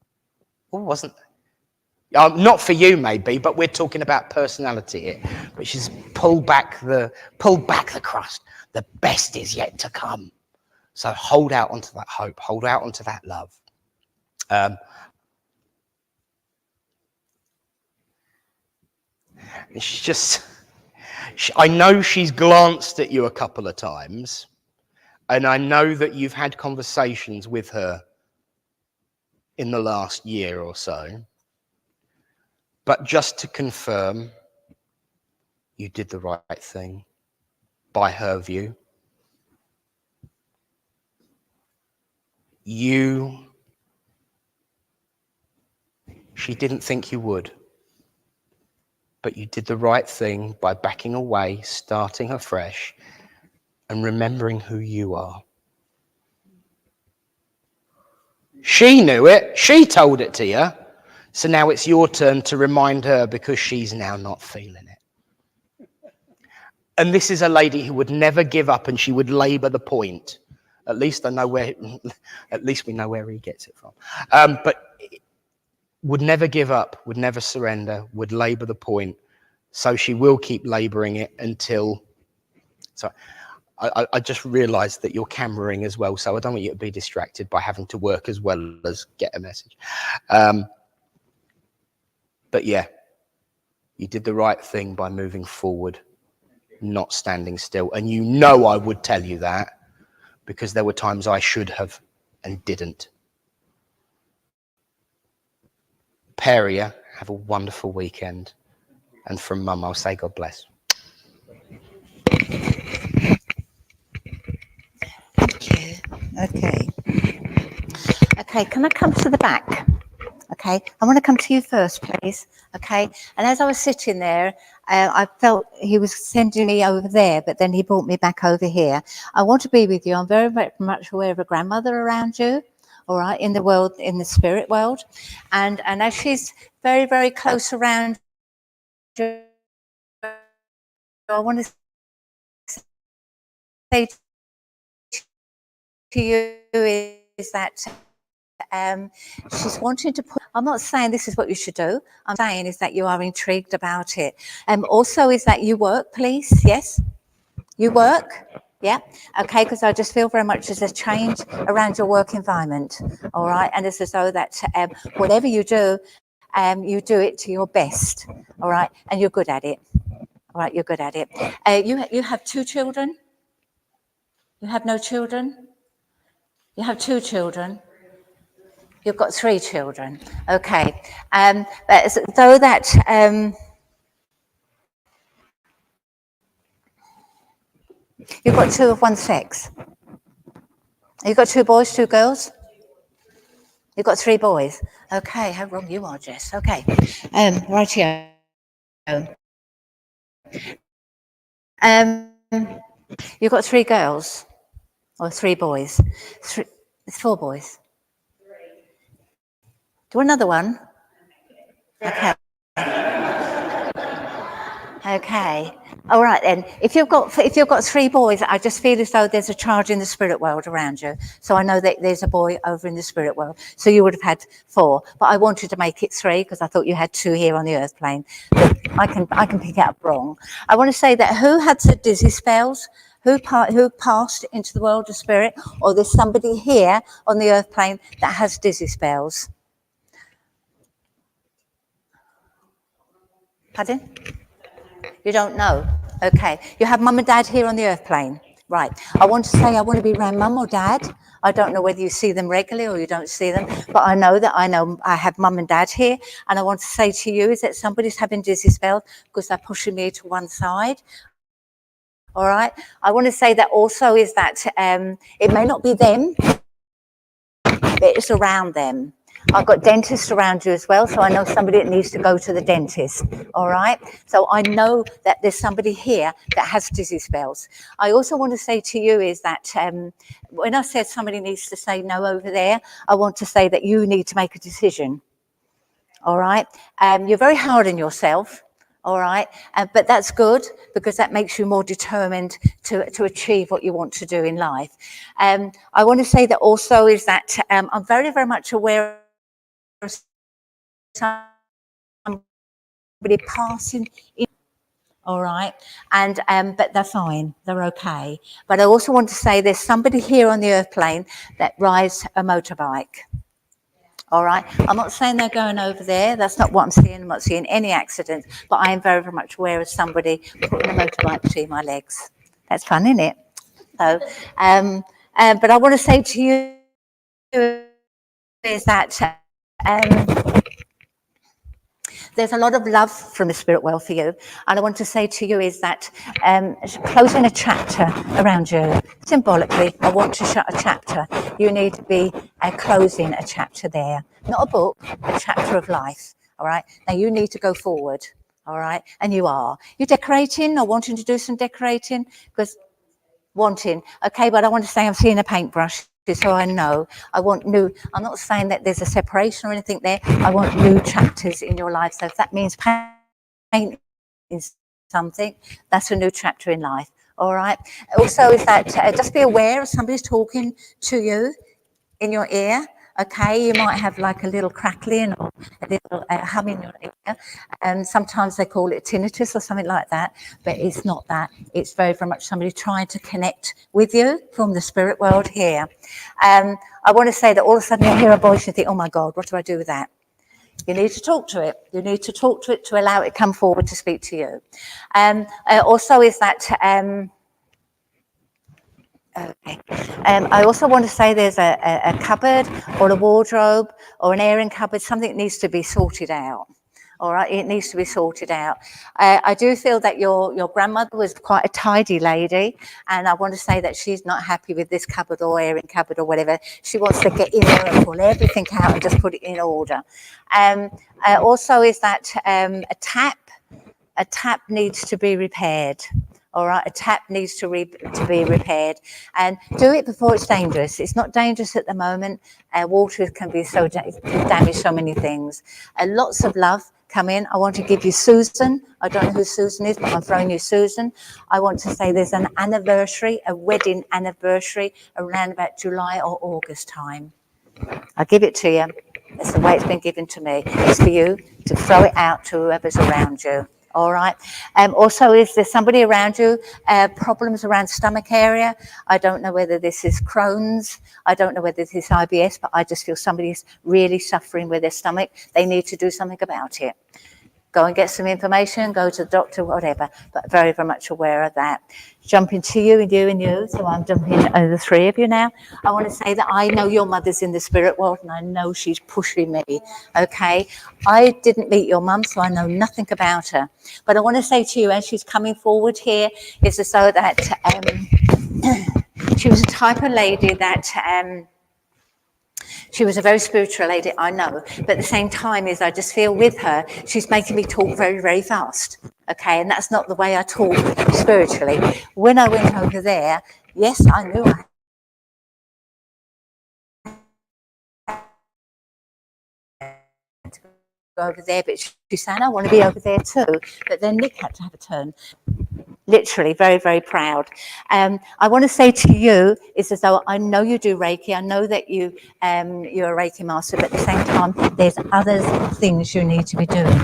Oh, wasn't it? Not for you, maybe, but we're talking about personality here. But she's pulled back the crust. The best is yet to come. So hold out onto that hope. Hold out onto that love. She's just, I know she's glanced at you a couple of times, and I know that you've had conversations with her in the last year or so, but just to confirm, you did the right thing by her view. She didn't think you would. But you did the right thing by backing away, starting afresh, and remembering who you are. She knew it. She told it to you. So now it's your turn to remind her, because she's now not feeling it. And this is a lady who would never give up, and she would labour the point. At least we know where he gets it from. But would never give up, would never surrender, would labour the point. So she will keep labouring it until... So I just realised that you're cameraing as well, so I don't want you to be distracted by having to work as well as get a message. But yeah, you did the right thing by moving forward, not standing still. And you know I would tell you that, because there were times I should have and didn't. Pair of you, have a wonderful weekend. And from Mum, I'll say God bless. Thank you. Okay. Okay, can I come to the back? Okay, I want to come to you first, please. Okay, and as I was sitting there, I felt he was sending me over there, but then he brought me back over here. I want to be with you. I'm very much aware of a grandmother around you. All right, in the world, in the spirit world, and as she's very, very close around you, I want to say to you is that she's wanting to put, I'm not saying this is what you should do, I'm saying is that you are intrigued about it. Also is that you work, please, yes? You work? Yeah, okay, because I just feel very much there's a change around your work environment, all right? And it's as though that whatever you do it to your best, all right? And you're good at it, all right? You're good at it. You have 2 children? You have no children? You have 2 children? You've got 3 children, okay. So that... You've got 2 of one sex. You've got 2 boys, 2 girls? You've got 3 boys. Okay, how wrong you are, Jess. Okay, rightio. You've got 3 girls or 3 boys? It's 4 boys. Do you want another one? Okay. Okay. All right then. If you've got 3 boys, I just feel as though there's a charge in the spirit world around you. So I know that there's a boy over in the spirit world. So you would have had 4, but I wanted to make it 3 because I thought you had 2 here on the earth plane. But I can pick it up wrong. I want to say that who had the dizzy spells? Who passed into the world of spirit? Or there's somebody here on the earth plane that has dizzy spells? Pardon? You don't know? Okay. You have mum and dad here on the earth plane. Right. I want to say I want to be around mum or dad. I don't know whether you see them regularly or you don't see them, but I know I have mum and dad here. And I want to say to you is that somebody's having dizzy spells because they're pushing me to one side. All right. I want to say that also is that it may not be them, but it's around them. I've got dentists around you as well, so I know somebody that needs to go to the dentist, all right? So I know that there's somebody here that has dizzy spells. I also want to say to you is that when I said somebody needs to say no over there, I want to say that you need to make a decision, all right? You're very hard on yourself, all right? But that's good because that makes you more determined to achieve what you want to do in life. I want to say that also is that I'm very, very much aware of somebody passing in, all right? And but they're fine, they're okay. But I also want to say there's somebody here on the earth plane that rides a motorbike. All right, I'm not saying they're going over there. That's not what I'm seeing. I'm not seeing any accidents, but I am very, very much aware of somebody putting a motorbike between my legs. That's fun, isn't it? So, but I want to say to you is that there's a lot of love from the spirit world for you, and I want to say to you is that closing a chapter around you, symbolically, I want to shut a chapter. You need to be closing a chapter there, not a book, a chapter of life, all right? Now you need to go forward, all right? And you are. You're decorating or wanting to do some decorating? Because wanting, okay, but I want to say I'm seeing a paintbrush. So I know I want new. I'm not saying that there's a separation or anything there. I want new chapters in your life. So if that means painting something, that's a new chapter in life. All right. Also, is that just be aware if somebody's talking to you in your ear. Okay, you might have like a little crackling or a little hum in your ear, and sometimes they call it tinnitus or something like that, but it's not that. It's very, very much somebody trying to connect with you from the spirit world here. I want to say that all of a sudden you hear a voice and you think, oh my God, what do I do with that? You need to talk to it. You need to talk to it to allow it to come forward to speak to you. Also is that... Okay. I also want to say there's a cupboard or a wardrobe or an airing cupboard, something that needs to be sorted out. All right, it needs to be sorted out. I do feel that your grandmother was quite a tidy lady, and I want to say that she's not happy with this cupboard or airing cupboard or whatever. She wants to get in there and pull everything out and just put it in order. Also is that a tap needs to be repaired. All right, a tap needs to be repaired, and do it before it's dangerous. It's not dangerous at the moment. Water can be so damage so many things. Lots of love come in. I want to give you Susan. I don't know who Susan is, but I'm throwing you Susan. I want to say there's an anniversary, a wedding anniversary around about July or August time. I'll give it to you. That's the way it's been given to me. It's for you to throw it out to whoever's around you. All right. Also, is there somebody around you, problems around stomach area? I don't know whether this is Crohn's. I don't know whether this is IBS, but I just feel somebody's really suffering with their stomach. They need to do something about it. Go and get some information, go to the doctor, whatever, but very, very much aware of that. Jumping to you and you and you, so I'm jumping over the three of you now. I want to say that I know your mother's in the spirit world and I know she's pushing me, okay? I didn't meet your mum, so I know nothing about her. But I want to say to you, as she's coming forward here, is as though that she was a type of lady that... she was a very spiritual lady, I know, but at the same time is I just feel with her, she's making me talk very, very fast, okay? And that's not the way I talk spiritually. When I went over there, yes, I knew I had to go over there, but she's saying, I want to be over there too. But then Nick had to have a turn. Literally very, very proud. I want to say to you is as though I know you do Reiki. I know that you're a Reiki master, but at the same time, there's other things you need to be doing.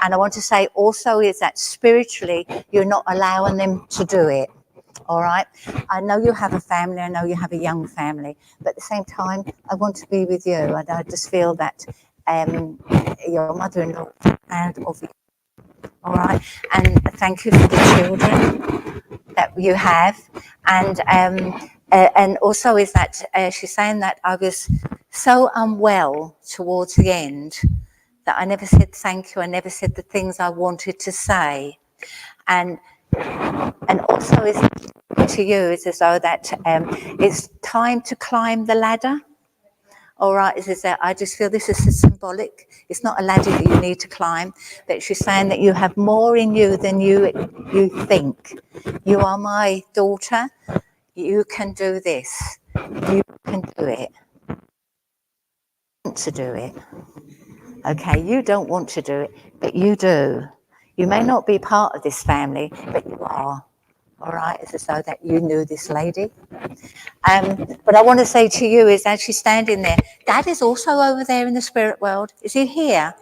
And I want to say also is that spiritually, you're not allowing them to do it. All right. I know you have a family. I know you have a young family, but at the same time, I want to be with you. I just feel that your mother-in-law is proud of you. All right, and thank you for the children that you have, and also is that she's saying that I was so unwell towards the end that I never said thank you. I never said the things I wanted to say, and also is to you is as though that it's time to climb the ladder. All right, is that I just feel this is symbolic. It's not a ladder that you need to climb, but she's saying that you have more in you than you think. You are my daughter. You can do this. You can do it. You want to do it. Okay, you don't want to do it, but you do. You may not be part of this family, but you are. All right, it's as though that you knew this lady. But I want to say to you is, as she's standing there, Dad is also over there in the spirit world. Is he here?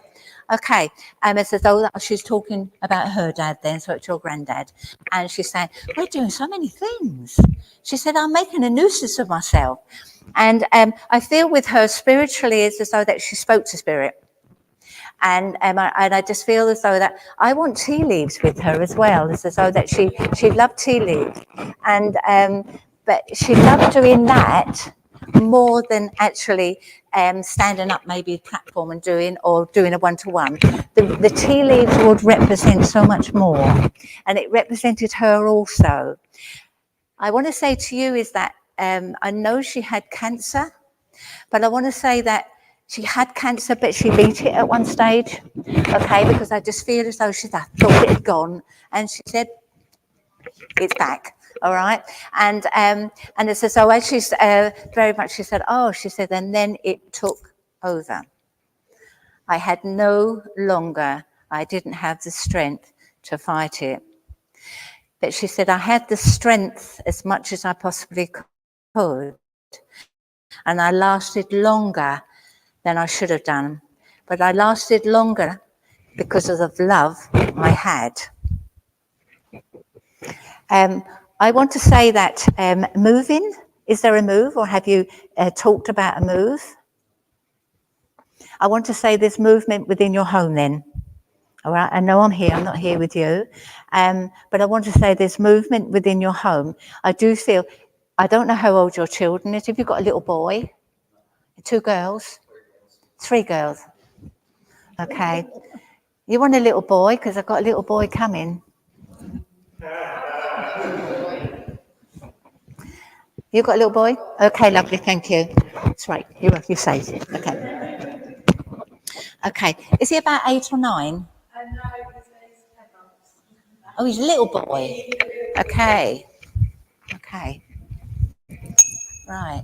Okay, it's as though she's talking about her dad then, so it's your granddad. And she's saying, we're doing so many things. She said, I'm making a nuisance of myself. And I feel with her spiritually, it's as though that she spoke to spirit. And I just feel as though that I want tea leaves with her as well. It's as though that she loved tea leaves. And but she loved doing that more than actually standing up maybe a platform and doing a one-to-one. The tea leaves would represent so much more, and it represented her also. I want to say to you is that I know she had cancer, but I want to say that she had cancer, but she beat it at one stage, okay, because I just feel as though I thought it had gone, and she said, it's back. All right, and it's as though as she's very much, she said, and then it took over. I had I didn't have the strength to fight it. But she said, I had the strength as much as I possibly could, and I lasted longer than I should have done. But I lasted longer because of the love I had. I want to say that moving, is there a move, or have you talked about a move? I want to say there's movement within your home then. All right, I know I'm here, I'm not here with you. But I want to say there's movement within your home. I do feel, I don't know how old your children is. Have you got a little boy? 2 girls? 3 girls? Okay. You want a little boy? Because I've got a little boy coming. You got a little boy? Okay, lovely, thank you. That's right, you're safe. Okay. Okay, is he about 8 or 9? No, he's 10 months. Oh, he's a little boy. Okay. Okay. Right.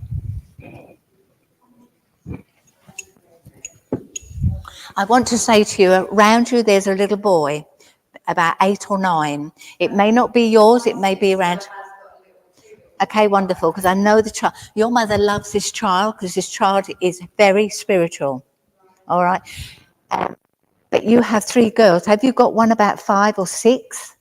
I want to say to you, around you there's a little boy, about 8 or 9. It may not be yours, it may be around. Okay, wonderful, because I know the child. Your mother loves this child because this child is very spiritual. All right. But you have 3 girls. Have you got one about 5 or 6?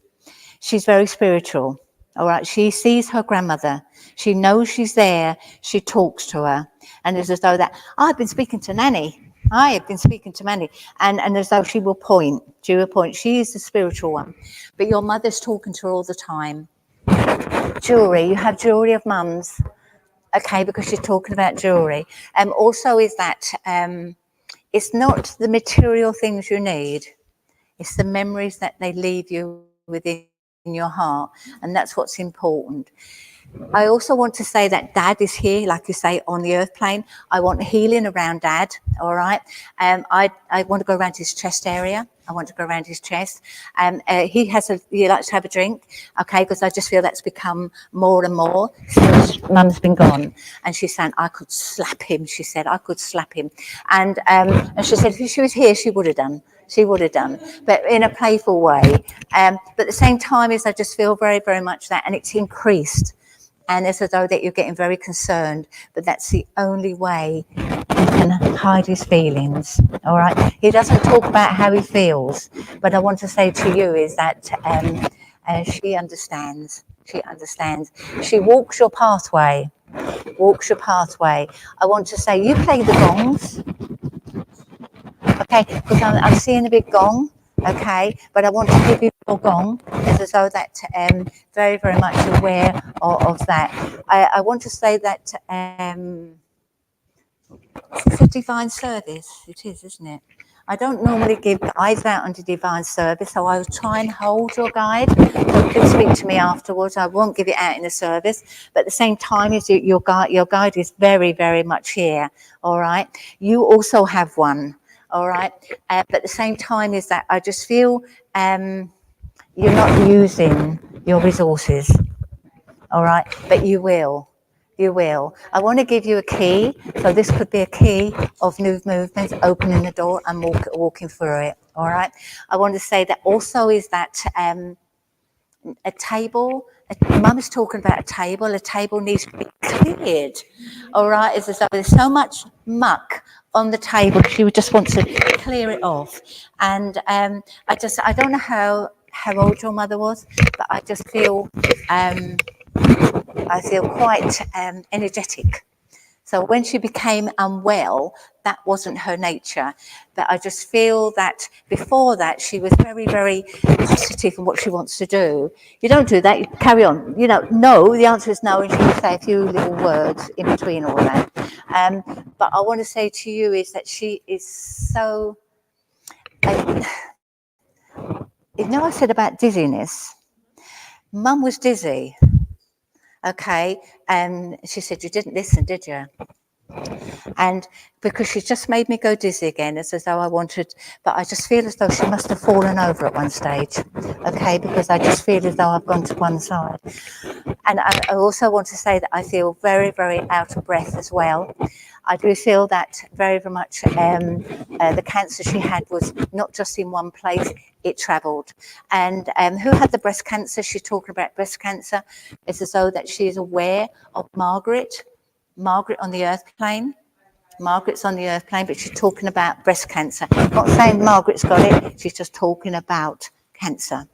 She's very spiritual. All right. She sees her grandmother. She knows she's there. She talks to her. And it's as though that, I've been speaking to Nanny. I have been speaking to Nanny. And as though she will point. She will point. She is the spiritual one. But your mother's talking to her all the time. Jewelry. You have jewelry of mum's. Okay, because she's talking about jewelry. Also is that it's not the material things you need. It's the memories that they leave you within your heart. And that's what's important. I also want to say that Dad is here, like you say, on the earth plane. I want healing around Dad, all right? I want to go around his chest area. I want to go around his chest. He likes to have a drink, okay, because I just feel that's become more and more since Mum's been gone. And she's saying, I could slap him. She said, I could slap him. And she said, if she was here, she would have done. She would have done, but in a playful way. But at the same time, I just feel very, very much that, and it's increased. And it's as though that you're getting very concerned, but that's the only way he can hide his feelings, all right? He doesn't talk about how he feels, but I want to say to you is that she understands. She understands. She walks your pathway, walks your pathway. I want to say, you play the gongs, okay? Because I'm seeing a big gong. Okay, but I want to give you your gong as though that very, very much aware of that. I want to say that it's a divine service. It is, isn't it? I don't normally give guides out under divine service, so I will try and hold your guide. So please speak to me afterwards. I won't give it out in the service, but at the same time, your guide is very, very much here. All right. You also have one. All right. But at the same time, is that I just feel you're not using your resources. All right, but you will. You will. I want to give you a key. So this could be a key of new movements, opening the door and walking through it. All right. I want to say that also is that a table. Mum is talking about a table. A table needs to be cleared. All right. It's as though there's so much muck on the table. She would just want to clear it off. And I don't know how old your mother was, but I just feel quite energetic. So when she became unwell, that wasn't her nature. But I just feel that before that, she was very, very positive in what she wants to do. You don't do that, you carry on. You know, no, the answer is no, and she will say a few little words in between all that. But I want to say to you is that she is so... you know, I said about dizziness. Mum was dizzy. Okay, and she said, you didn't listen, did you? And because she just made me go dizzy again, it's as though I wanted, but I just feel as though she must have fallen over at one stage, okay, because I just feel as though I've gone to one side. And I also want to say that I feel very, very out of breath as well. I do feel that very, very much the cancer she had was not just in one place, it travelled. And who had the breast cancer? She's talking about breast cancer. It's as though that she is aware of Margaret on the earth plane. Margaret's on the earth plane, but she's talking about breast cancer. Not saying Margaret's got it, she's just talking about cancer.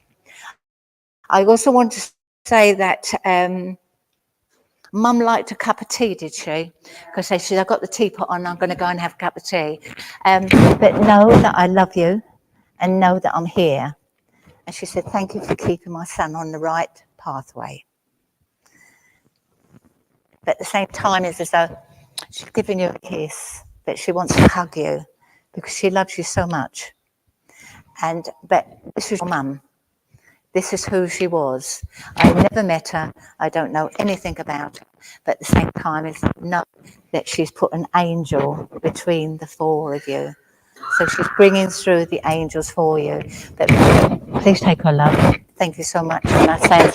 I also want to say that Mum liked a cup of tea, did she? Because she said, I've got the teapot on, I'm going to go and have a cup of tea. But know that I love you and know that I'm here. And she said, thank you for keeping my son on the right pathway. But at the same time, it's as though she's giving you a kiss, but she wants to hug you because she loves you so much. But this is your mum. This is who she was. I never met her. I don't know anything about her. But at the same time, it's know that she's put an angel between the four of you. So she's bringing through the angels for you. But please take her love. Thank you so much. And I say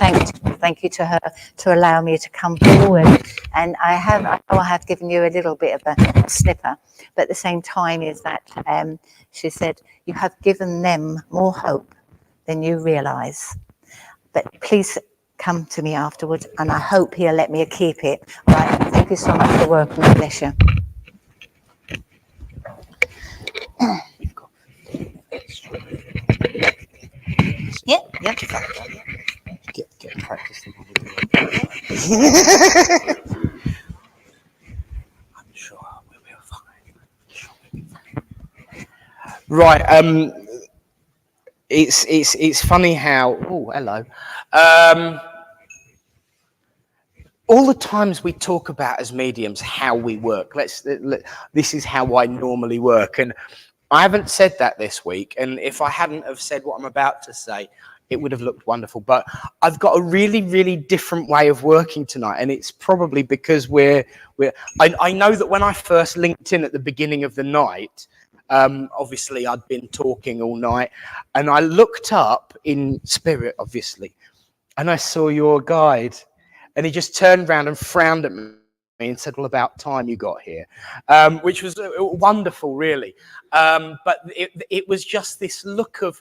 thank you to her to allow me to come forward. And I have given you a little bit of a snipper. But at the same time is that she said, you have given them more hope than you realise. But please come to me afterwards, and I hope he'll let me keep it. All right. Thank you so much for working. Bless you. Yeah. Get practicing. I'm sure we'll be fine. Right. It's funny how. Oh, hello. All the times we talk about as mediums how we work. This is how I normally work, and I haven't said that this week. And if I hadn't have said what I'm about to say, it would have looked wonderful. But I've got a really, really different way of working tonight, and it's probably because I know that when I first linked in at the beginning of the night. Obviously, I'd been talking all night, and I looked up in spirit, obviously, and I saw your guide, and he just turned around and frowned at me and said, well, about time you got here, which was wonderful, really. But it was just this look of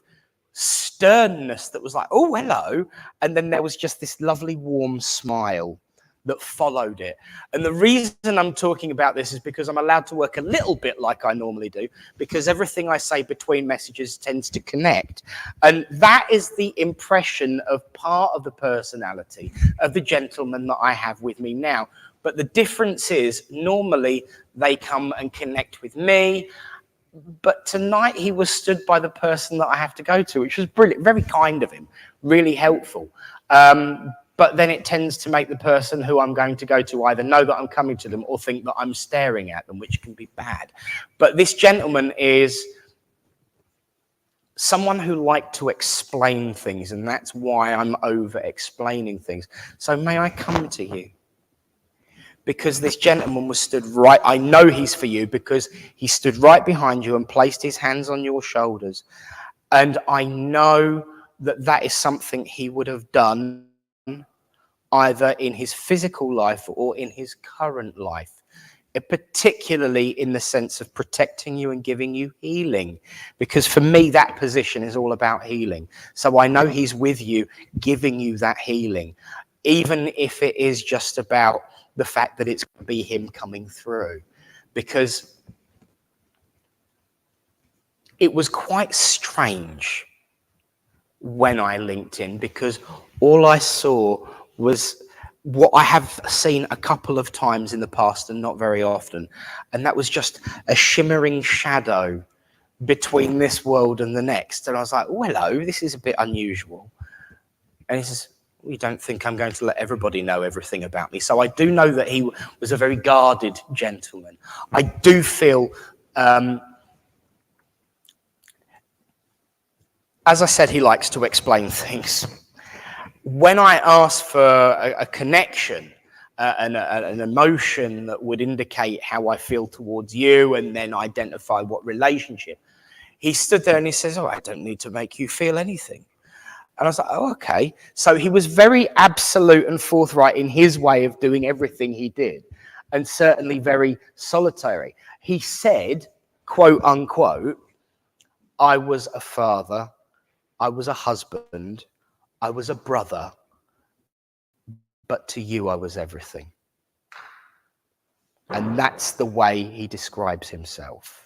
sternness that was like, oh, hello. And then there was just this lovely warm smile that followed it. And the reason I'm talking about this is because I'm allowed to work a little bit like I normally do, because everything I say between messages tends to connect. And that is the impression of part of the personality of the gentleman that I have with me now. But the difference is normally they come and connect with me. But tonight he was stood by the person that I have to go to, which was brilliant, very kind of him, really helpful. But then it tends to make the person who I'm going to go to either know that I'm coming to them or think that I'm staring at them, which can be bad. But this gentleman is someone who liked to explain things, and that's why I'm over explaining things. So may I come to you? Because this gentleman was stood right, I know he's for you because he stood right behind you and placed his hands on your shoulders. And I know that that is something he would have done either in his physical life or in his current life. Particularly in the sense of protecting you and giving you healing, because for me that position is all about healing. So I know he's with you, giving you that healing, even if it is just about the fact that it's going to be him coming through, because it was quite strange when I linked in, because all I saw was what I have seen a couple of times in the past and not very often, and that was just a shimmering shadow between this world and the next. And I was like, oh, hello, this is a bit unusual. And he says, you don't think I'm going to let everybody know everything about me? So I do know that he was a very guarded gentleman. I do feel, as I said, he likes to explain things. When I asked for a connection, an emotion that would indicate how I feel towards you and then identify what relationship, he stood there and he says, oh, I don't need to make you feel anything. And I was like, oh, okay. So he was very absolute and forthright in his way of doing everything he did, and certainly very solitary. He said, quote unquote, I was a father, I was a husband, I was a brother, but to you I was everything. And that's the way he describes himself.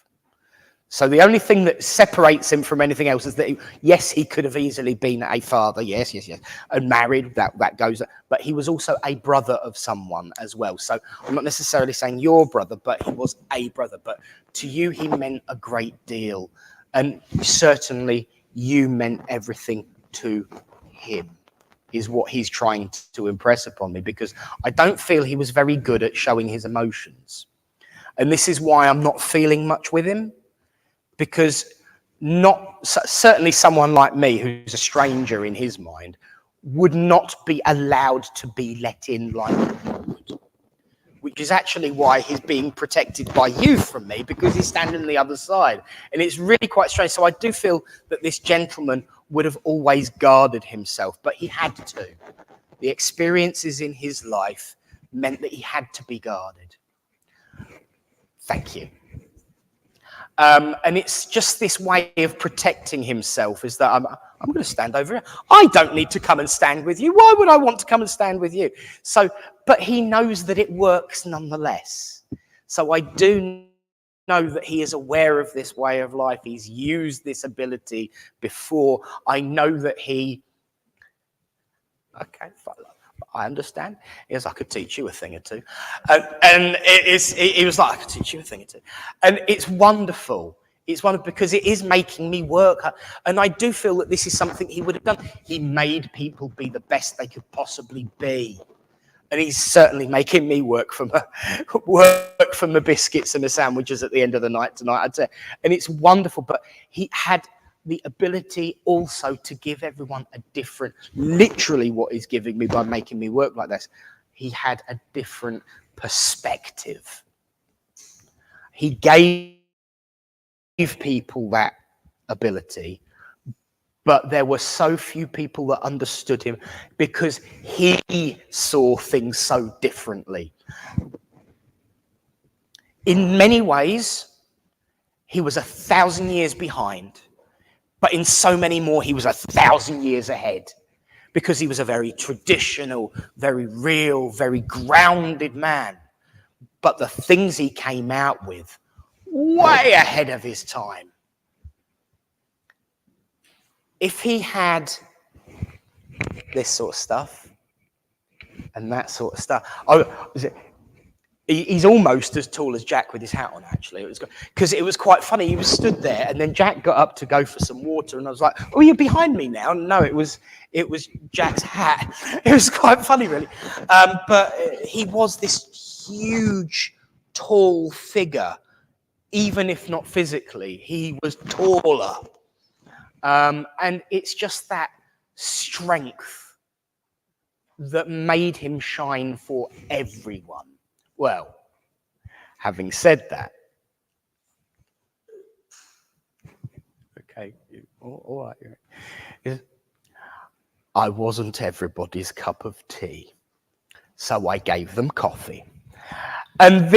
So the only thing that separates him from anything else is that, yes, he could have easily been a father, yes, and married, that goes, but he was also a brother of someone as well. So I'm not necessarily saying your brother, but he was a brother. But to you, he meant a great deal. And certainly you meant everything to him, is what he's trying to impress upon me, because I don't feel he was very good at showing his emotions. And this is why I'm not feeling much with him, because certainly someone like me, who's a stranger in his mind, would not be allowed to be let in like he would, which is actually why he's being protected by you from me, because he's standing on the other side. And it's really quite strange. So I do feel that this gentleman would have always guarded himself, but he had to. The experiences in his life meant that he had to be guarded. Thank you. And it's just this way of protecting himself, is that I'm going to stand over here. I don't need to come and stand with you. Why would I want to come and stand with you? So, but he knows that it works nonetheless. So I do know that he is aware of this way of life. He's used this ability before. I know that he, okay, I understand. Yes, I could teach you a thing or two. And he was like, I could teach you a thing or two. And it's wonderful. It's wonderful because it is making me work. And I do feel that this is something he would have done. He made people be the best they could possibly be. And he's certainly making me work from the biscuits and the sandwiches at the end of the night tonight, I'd say. And it's wonderful. But he had the ability also to give everyone a different, literally what he's giving me by making me work like this, he had a different perspective. He gave people that ability, but there were so few people that understood him because he saw things so differently. In many ways, he was 1,000 years behind. But in so many more, he was 1,000 years ahead, because he was a very traditional, very real, very grounded man. But the things he came out with, way ahead of his time. If he had this sort of stuff and that sort of stuff, he's almost as tall as Jack with his hat on, actually. Because it was quite funny. He was stood there, and then Jack got up to go for some water, and I was like, oh, you're behind me now? No, it was Jack's hat. It was quite funny, really. But he was this huge, tall figure, even if not physically. He was taller. And it's just that strength that made him shine for everyone. Well, having said that, okay, all right. I wasn't everybody's cup of tea, so I gave them coffee. And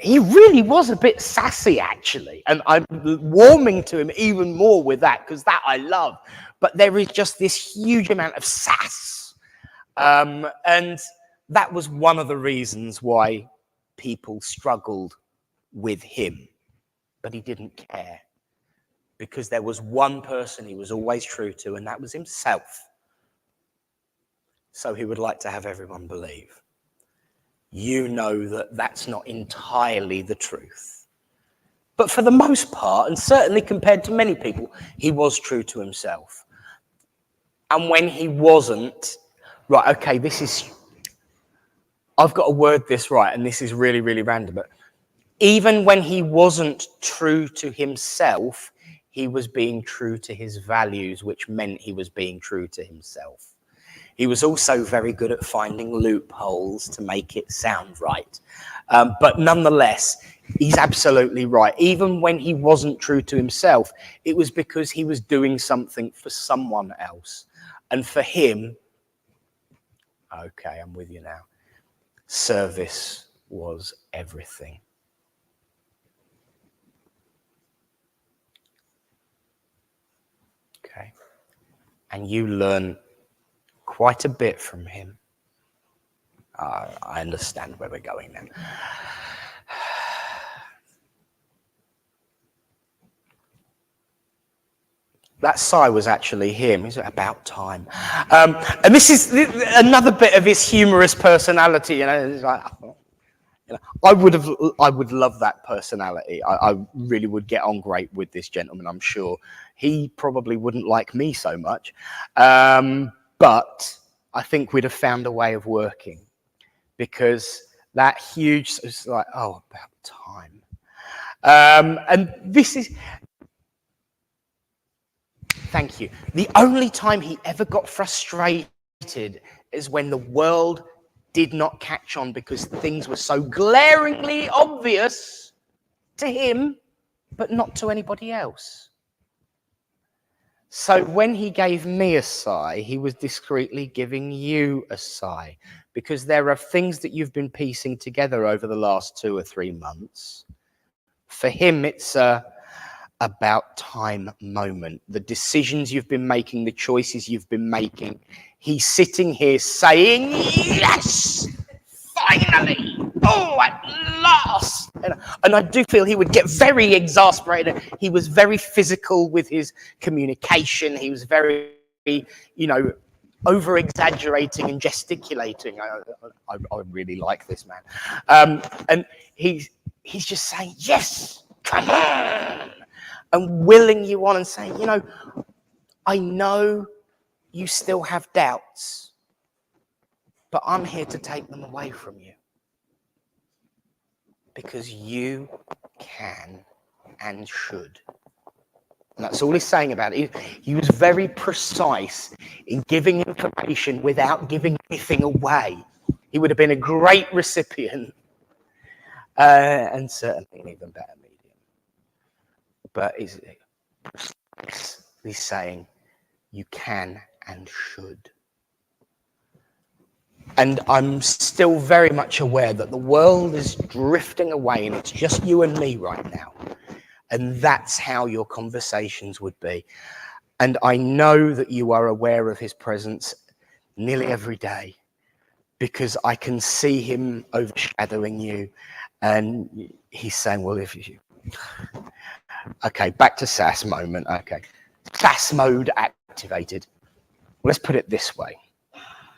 he really was a bit sassy, actually. And I'm warming to him even more with that, because that I love. But there is just this huge amount of sass. And that was one of the reasons why people struggled with him. But he didn't care, because there was one person he was always true to, and that was himself. So he would like to have everyone believe. You know that that's not entirely the truth. But for the most part, and certainly compared to many people, he was true to himself. And when he wasn't, right, okay, I've got to word this right, and this is really, really random, but even when he wasn't true to himself, he was being true to his values, which meant he was being true to himself. He was also very good at finding loopholes to make it sound right. But nonetheless, he's absolutely right. Even when he wasn't true to himself, it was because he was doing something for someone else. And for him, okay, I'm with you now, service was everything. Okay. And you learn quite a bit from him. I understand where we're going now. That sigh was actually him. Is it about time? And this is another bit of his humorous personality. You know, it's like, I would love that personality. I really would get on great with this gentleman, I'm sure. He probably wouldn't like me so much. But I think we'd have found a way of working, because that huge, it's like, oh, about time. And this is, thank you. The only time he ever got frustrated is when the world did not catch on, because things were so glaringly obvious to him, but not to anybody else. So when he gave me a sigh, he was discreetly giving you a sigh, because there are things that you've been piecing together over the last 2 or 3 months. For him, it's a about time moment. The decisions you've been making, the choices you've been making. He's sitting here saying, yes, finally, oh, at last. And I do feel he would get very exasperated. He was very physical with his communication. He was very, over-exaggerating and gesticulating. I really like this man. And he's just saying, yes, come on. And willing you on and saying, I know you still have doubts, but I'm here to take them away from you. Because you can and should. And that's all he's saying about it. He was very precise in giving information without giving anything away. He would have been a great recipient, and certainly an even better medium. But he's saying you can and should. And I'm still very much aware that the world is drifting away and it's just you and me right now. And that's how your conversations would be. And I know that you are aware of his presence nearly every day, because I can see him overshadowing you. And he's saying, well, if you... Okay, back to SAS moment. Okay. SAS mode activated. Well, let's put it this way.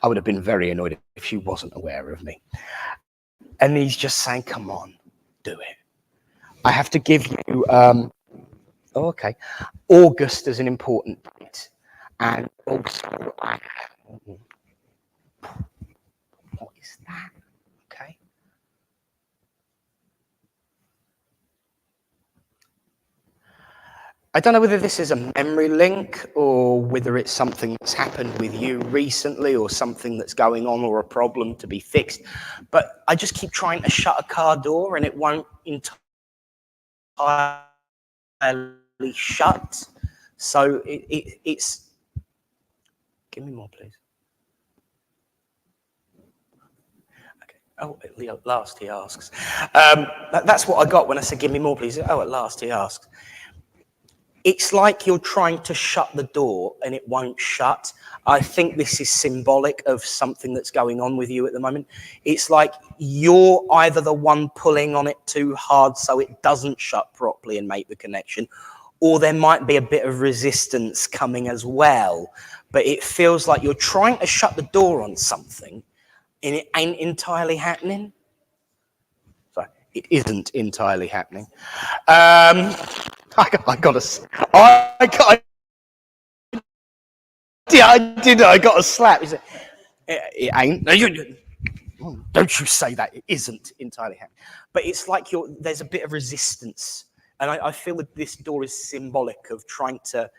I would have been very annoyed if she wasn't aware of me. And he's just saying, come on, do it. I have to give you, August is an important date. And also, what is that? Okay. I don't know whether this is a memory link or whether it's something that's happened with you recently or something that's going on or a problem to be fixed, but I just keep trying to shut a car door and it won't entirely shut. So it's... Give me more, please. Okay. Oh, at last he asks. That's what I got when I said, give me more, please. Oh, at last he asks. It's like you're trying to shut the door and it won't shut. I think this is symbolic of something that's going on with you at the moment. It's like you're either the one pulling on it too hard so it doesn't shut properly and make the connection, or there might be a bit of resistance coming as well. But it feels like you're trying to shut the door on something and it ain't entirely happening. Sorry, it isn't entirely happening. I got a slap. He said, it ain't. No, don't you say that. It isn't entirely happening. But it's like there's a bit of resistance. And I feel that this door is symbolic of trying to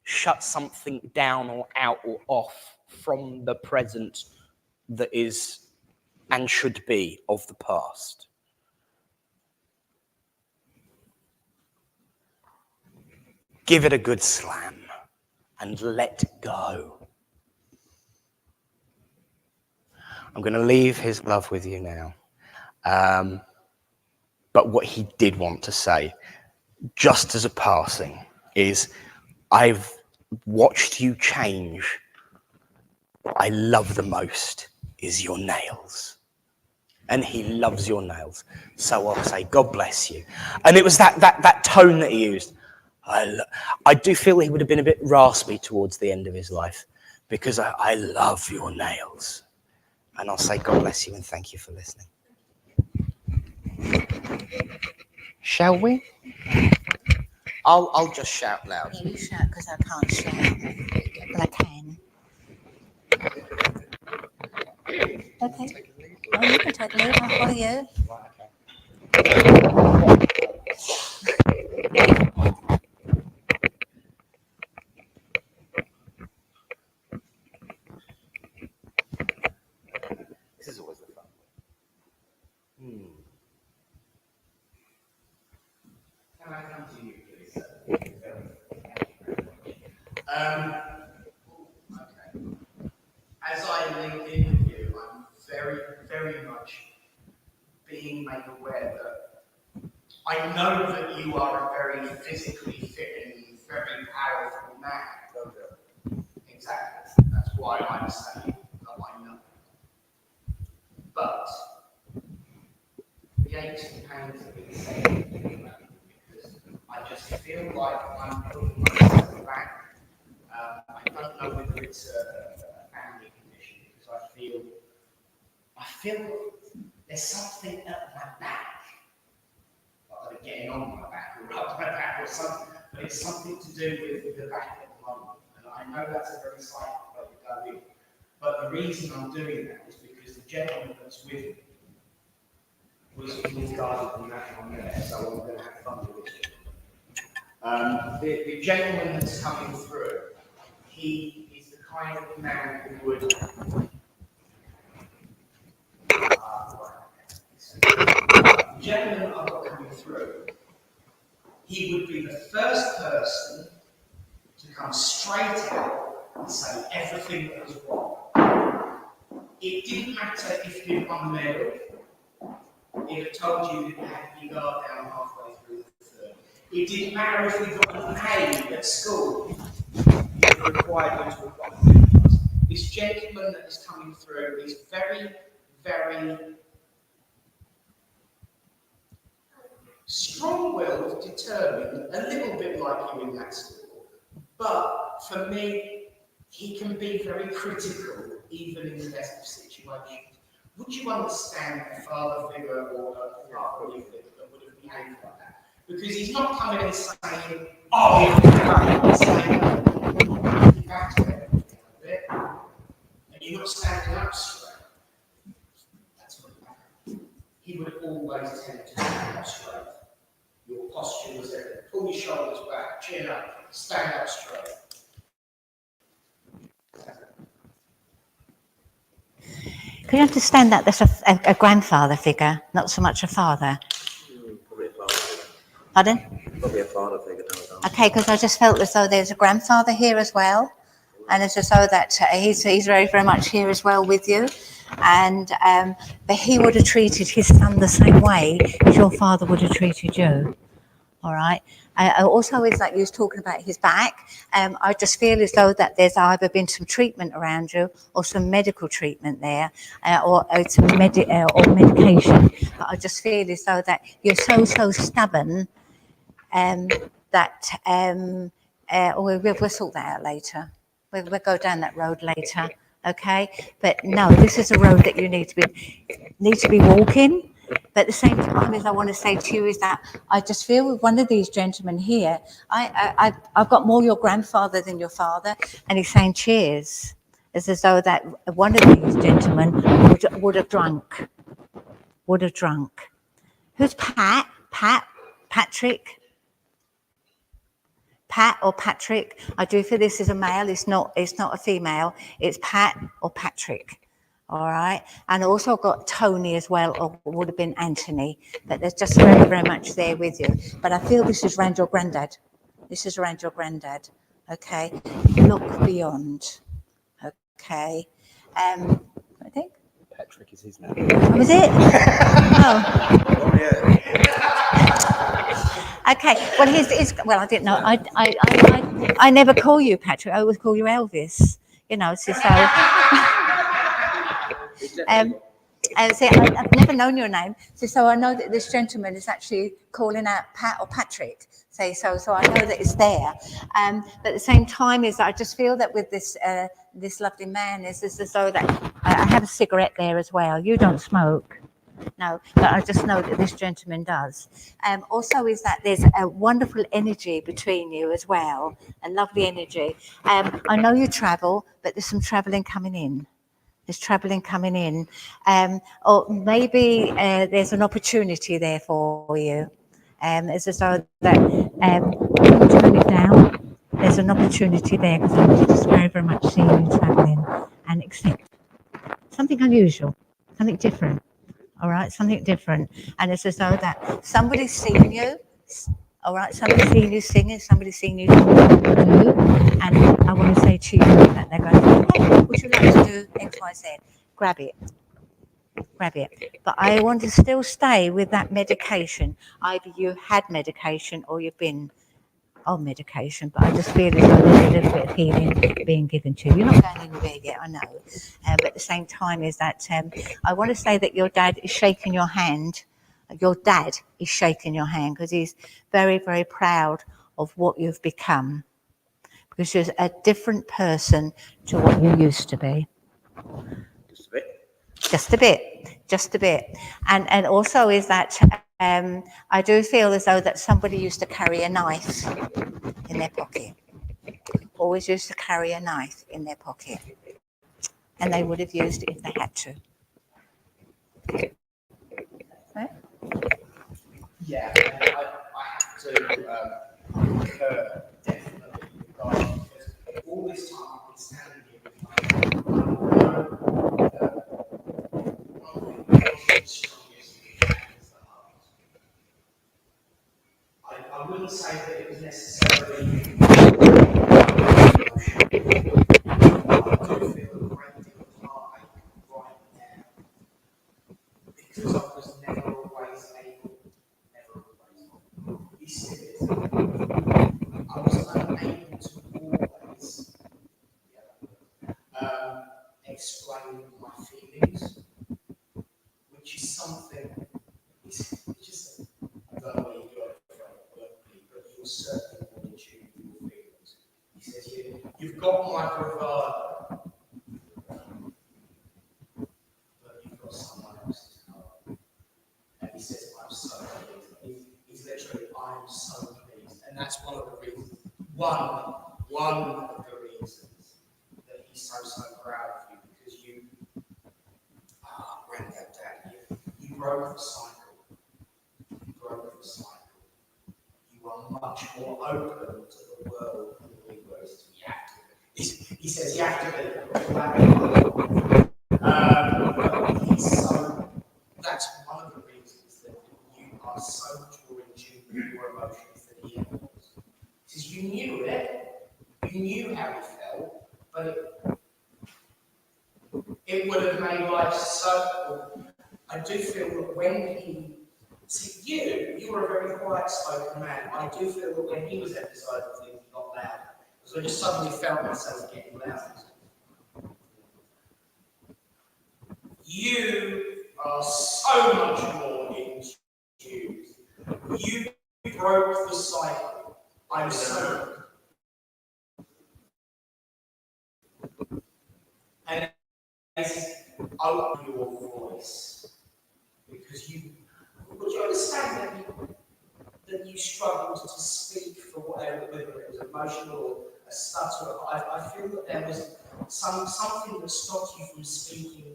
shut something down or out or off from the present that is and should be of the past. Give it a good slam and let go. I'm going to leave his love with you now. But what he did want to say, just as a passing, is I've watched you change. What I love the most is your nails. And he loves your nails. So I'll say, God bless you. And it was that tone that he used. I do feel he would have been a bit raspy towards the end of his life because I love your nails. And I'll say, God bless you and thank you for listening. Shall we? I'll just shout loud. Yeah, you shout because I can't shout, but I can. Okay. Oh, you can take the lead. I'll follow you. This is always the fun. Can I come to you, please? Okay. As I link in with you, I'm very, very much being made aware that I know that you are a very physically fit and very powerful man. Exactly. That's why I'm saying that I know. But the aches and pains have been saying because I just feel like I'm putting myself back. I don't know whether it's a family condition because I feel there's something at my back. Not that I'm getting on my back or up my back or something, but it's something to do with the back at the moment. And I know that's a very slight way to go in. But the reason I'm doing that is because the gentleman that's with me was guarded from that one there, so I'm going to have fun with this. The gentleman that's coming through, he is the kind of man who would. The gentleman I've got coming through, he would be the first person to come straight out and say everything that was wrong. It didn't matter if you'd won the medal. It had told you that you had to be guard down halfway through the third. It didn't matter if you got an A at school. It required you to have got an A. This gentleman that is coming through is very, very strong-willed, determined, a little bit like you in that school. But for me, he can be very critical, even in the best of situations. Would you understand a father figure or a father figure that would have behaved like that? Because he's not coming and saying, oh, you're saying, back to it a bit, and you're not standing up straight. That's what he would always tend to stand up straight. Your posture was there. Pull your shoulders back, chin up, stand up straight. Can you understand that there's a grandfather figure, not so much a father? Probably a father figure. Pardon? Probably a father figure. No, Okay, because I just felt as though there's a grandfather here as well, and it's as though that he's very, very much here as well with you, and but he would have treated his son the same way as your father would have treated you. All right. Also, is like you was talking about his back. I just feel as though that there's either been some treatment around you or some medical treatment there, or some or medication. But I just feel as though that you're so stubborn that we'll sort that out later. We'll go down that road later. Okay. But no, this is a road that you need to be walking. But at the same time, as I want to say to you, is that I just feel with one of these gentlemen here, I've got more your grandfather than your father, and he's saying cheers. It's as though that one of these gentlemen would have drunk. Who's Pat? Patrick? Pat or Patrick? I do feel this is a male. It's not a female. It's Pat or Patrick. All right, and also got Tony as well, or would have been Anthony, but there's just very, very much there with you. But I feel this is around your granddad. Okay, look beyond. Okay, I think Patrick is his name. was it? Oh. Oh yeah. Okay. Well, well, I didn't know. I never call you Patrick. I always call you Elvis. You know, so. See, I've never known your name, so I know that this gentleman is actually calling out Pat or Patrick. So I know that it's there. But at the same time, is I just feel that with this lovely man is as though that I have a cigarette there as well. You don't smoke. No, but I just know that this gentleman does. Also, is that there's a wonderful energy between you as well, a lovely energy. I know you travel, but there's some travelling coming in. Or maybe there's an opportunity there for you. It's as though that turn it down. There's an opportunity there because I just very, very much see you travelling and accept something unusual, something different. All right, something different. And it's as though that somebody's seen you. All right, somebody's seen you singing, somebody's seen you do, and I want to say to you that they're going, okay, what would you like to do X, Y, Z? Grab it. But I want to still stay with that medication. Either you had medication or you've been on medication, but I just feel as though there's a little bit of healing being given to you. You're not going anywhere yet, I know. But at the same time is that I want to say that your dad is shaking your hand. Your dad is shaking your hand because he's very, very proud of what you've become. Because you're a different person to what you used to be. Just a bit. And also is that I do feel as though that somebody used to carry a knife in their pocket. Always used to carry a knife in their pocket. And they would have used it if they had to. Right? Yeah, I have to concur definitely with God, because all this time I've been standing here with one of the strongest is the heart. I wouldn't say that it was necessarily emotion. I do feel a great deal of heartache right now because I was never always able. He said, I was unable to always explain my feelings, which is something, it's just, I don't know where you got it from, but you're certainly more in tune with your feelings. He says, you've got my bravado, but you've got someone else's heart. And he says, I'm so pleased. He's literally, I'm so pleased. And that's one of the reasons, one of the reasons that he's so proud of you, because you, granddad, dad, you broke the cycle. much more open to the world than we were. You have to. He says you have to be. So that's one of the reasons that you are so much more in tune with your emotions than he ever was. He says you knew it, you knew how he felt, but it would have made life so. I do feel that when he. See, you were a very quiet-spoken man. I do feel that when he was emphasising things, he got louder. So I just suddenly felt myself getting louder. You are so much more in tune. You broke the cycle. I'm so. And I love your voice because you. Would you understand that you struggled to speak for whatever, whether it was emotional or a stutter? I feel that there was something that stopped you from speaking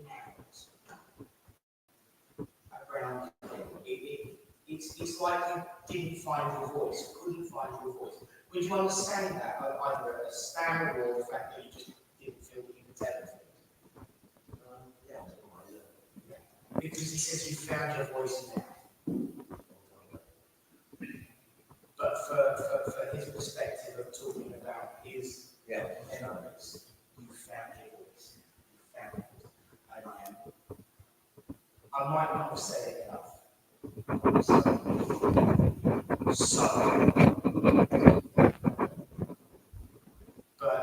out around it's like you didn't find your voice, couldn't find your voice. Would you understand that? Either a stammer or the fact that you just didn't feel that you could tell anything? Because he says you found your voice now. But for his perspective of talking about his enemies, you found your voice. You found it. And I might not have said it enough. So, but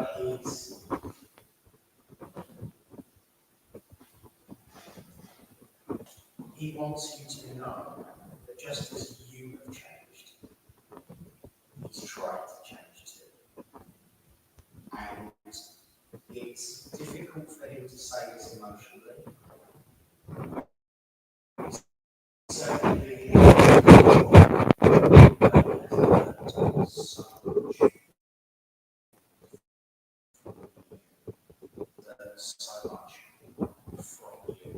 he wants you to know that just as you have changed, he's tried to change too. And it's difficult for him to say this emotionally. Certainly, so much from you.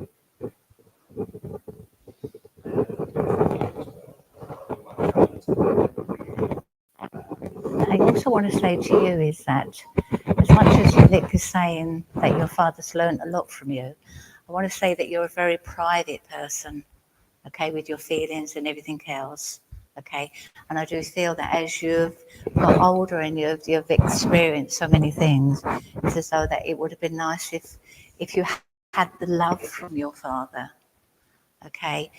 I also want to say to you is that as much as Nick is saying that your father's learned a lot from you, I want to say that you're a very private person, okay, with your feelings and everything else, okay? And I do feel that as you've got older and you've experienced so many things, it's as though that it would have been nice if you had the love from your father, okay?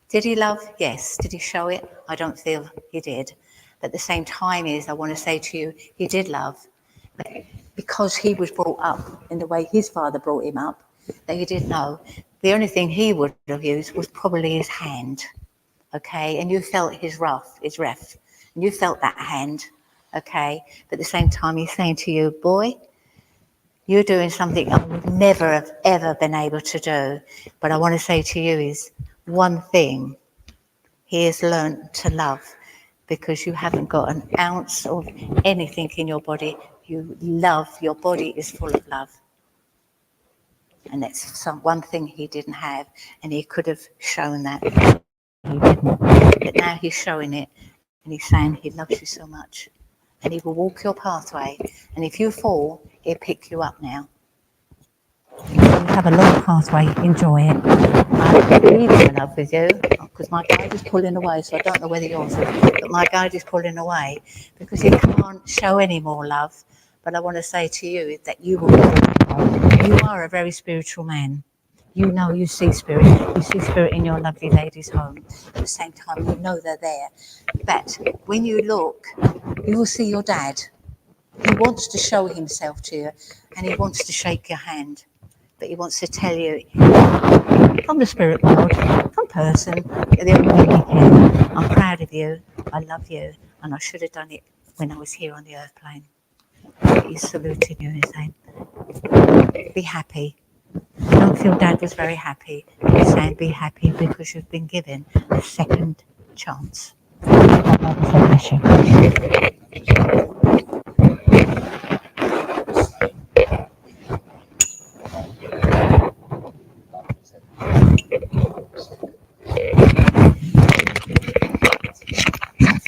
Did he love? Yes. Did he show it? I don't feel he did. But at the same time I want to say to you, he did love. But because he was brought up in the way his father brought him up, that you did know, the only thing he would have used was probably his hand, okay? And you felt his ref, and you felt that hand, okay? But at the same time, he's saying to you, boy, you're doing something I would never have ever been able to do. But I want to say to you is one thing, he has learned to love, because you haven't got an ounce of anything in your body. You love, your body is full of love. And that's one thing he didn't have, and he could have shown that. He didn't. But now he's showing it, and he's saying he loves you so much. And he will walk your pathway, and if you fall, he'll pick you up now. You have a long pathway, enjoy it. I'm really in love with you, because my guide is pulling away, so I don't know whether yours is, but my guide is pulling away, because he can't show any more love. But I want to say to you that you will. You are a very spiritual man. You know you see spirit. You see spirit in your lovely lady's home. At the same time, you know they're there. But when you look, you will see your dad. He wants to show himself to you, and he wants to shake your hand. But he wants to tell you, from the spirit world, from person, the only way he can. I'm proud of you. I love you. And I should have done it when I was here on the earth plane. He's saluting you and saying, be happy. I don't feel Dad was very happy. He's saying be happy because you've been given a second chance. Bless you.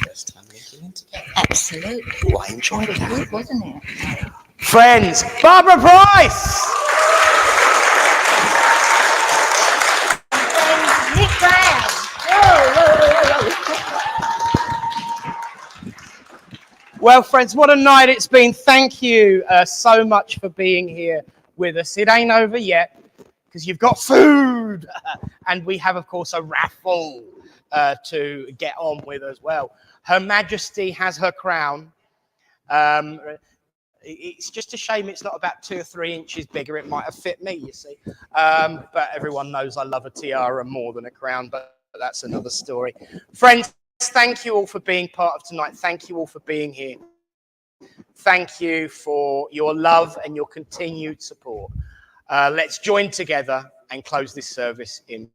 First time linking in together. enjoyed It was that. good, wasn't it? Friends, Barbara Price. Nick Brown. Whoa, whoa, whoa, whoa. Well, friends, what a night it's been. Thank you so much for being here with us. It ain't over yet because you've got food. And we have, of course, a raffle to get on with as well. Her Majesty has her crown. It's just a shame it's not about 2 or 3 inches bigger. It might have fit me, you see. But everyone knows I love a tiara more than a crown, but that's another story. Friends, thank you all for being part of tonight. Thank you all for being here. Thank you for your love and your continued support. Let's join together and close this service in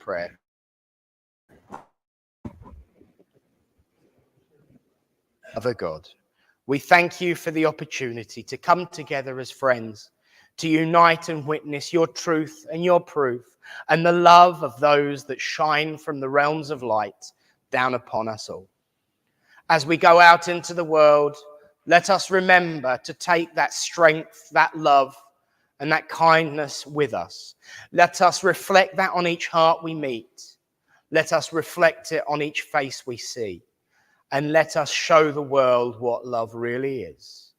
prayer. Other God, we thank you for the opportunity to come together as friends, to unite and witness your truth and your proof and the love of those that shine from the realms of light down upon us all. As we go out into the world, let us remember to take that strength, that love, and that kindness with us. Let us reflect that on each heart we meet. Let us reflect it on each face we see. And let us show the world what love really is.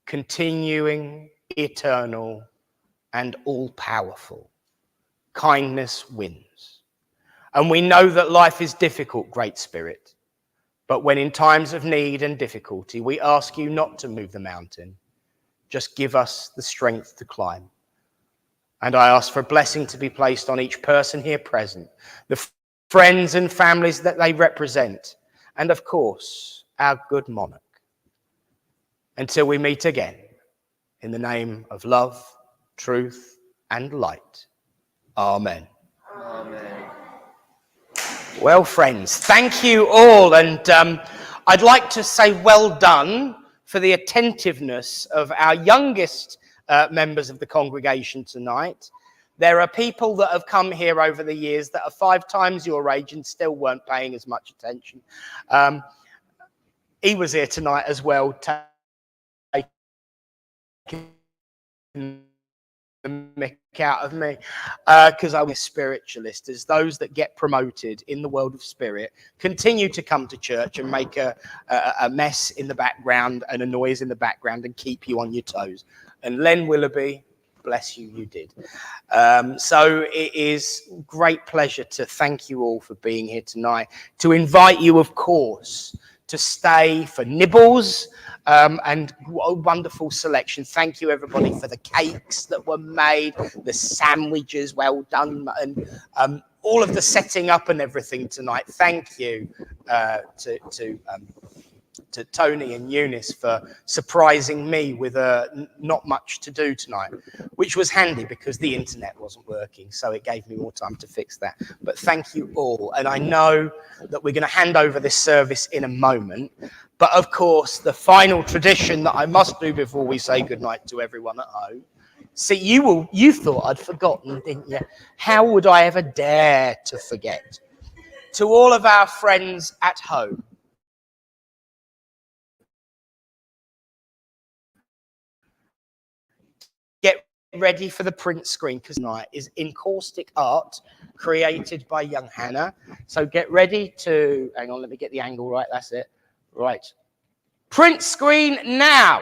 Continuing, eternal, and all-powerful. Kindness wins. And we know that life is difficult, Great Spirit. But when in times of need and difficulty, we ask you not to move the mountain. Just give us the strength to climb. And I ask for a blessing to be placed on each person here present, the friends and families that they represent, and of course, our good monarch. Until we meet again, in the name of love, truth, and light. Amen. Amen. Well, friends, thank you all. And I'd like to say well done for the attentiveness of our youngest members of the congregation tonight. There are people that have come here over the years that are 5 times your age and still weren't paying as much attention. He was here tonight as well, taking the mick out of me, because I was a spiritualist. As those that get promoted in the world of spirit continue to come to church and make a mess in the background and a noise in the background and keep you on your toes. And Len Willoughby, bless you, you did. So it is great pleasure to thank you all for being here tonight, to invite you, of course, to stay for nibbles and what a wonderful selection. Thank you, everybody, for the cakes that were made, the sandwiches, well done, and all of the setting up and everything tonight. Thank you to Tony and Eunice for surprising me with not much to do tonight, which was handy because the internet wasn't working, so it gave me more time to fix that. But thank you all, and I know that we're going to hand over this service in a moment, but of course the final tradition that I must do before we say goodnight to everyone at home. See, you thought I'd forgotten, didn't you? How would I ever dare to forget? To all of our friends at home, get ready for the print screen, because tonight is encaustic art created by young Hannah. So get ready to, hang on, let me get the angle right, that's it. Right. Print screen now.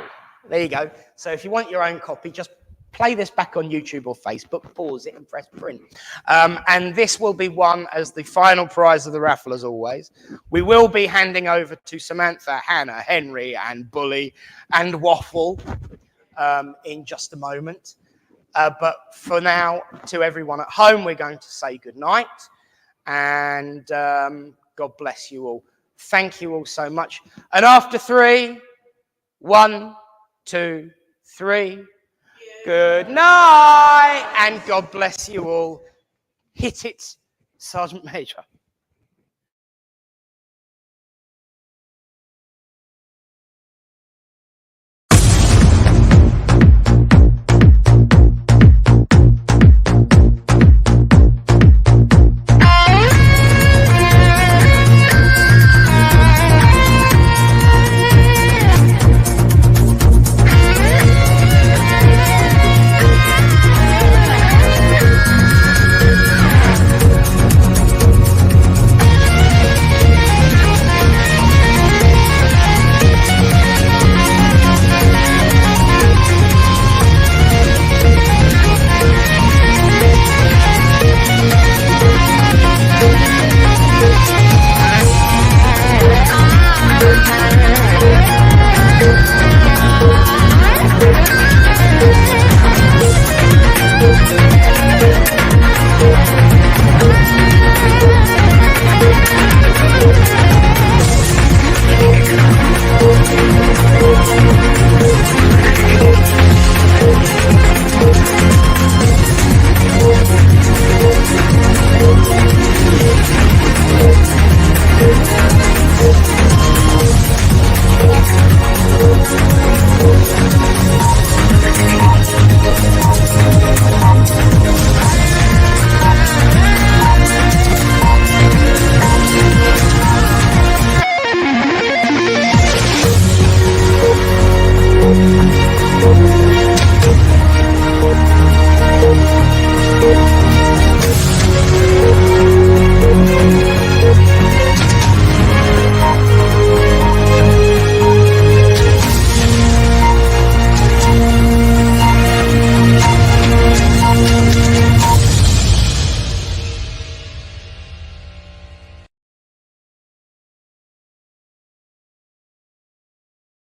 There you go. So if you want your own copy, just play this back on YouTube or Facebook, pause it and press print. And this will be won as the final prize of the raffle, as always. We will be handing over to Samantha, Hannah, Henry, and Bully, and Waffle in just a moment. But for now, to everyone at home, we're going to say goodnight. And God bless you all. Thank you all so much. And after 3, 1, 2, 3. Good night. And God bless you all. Hit it, Sergeant Major.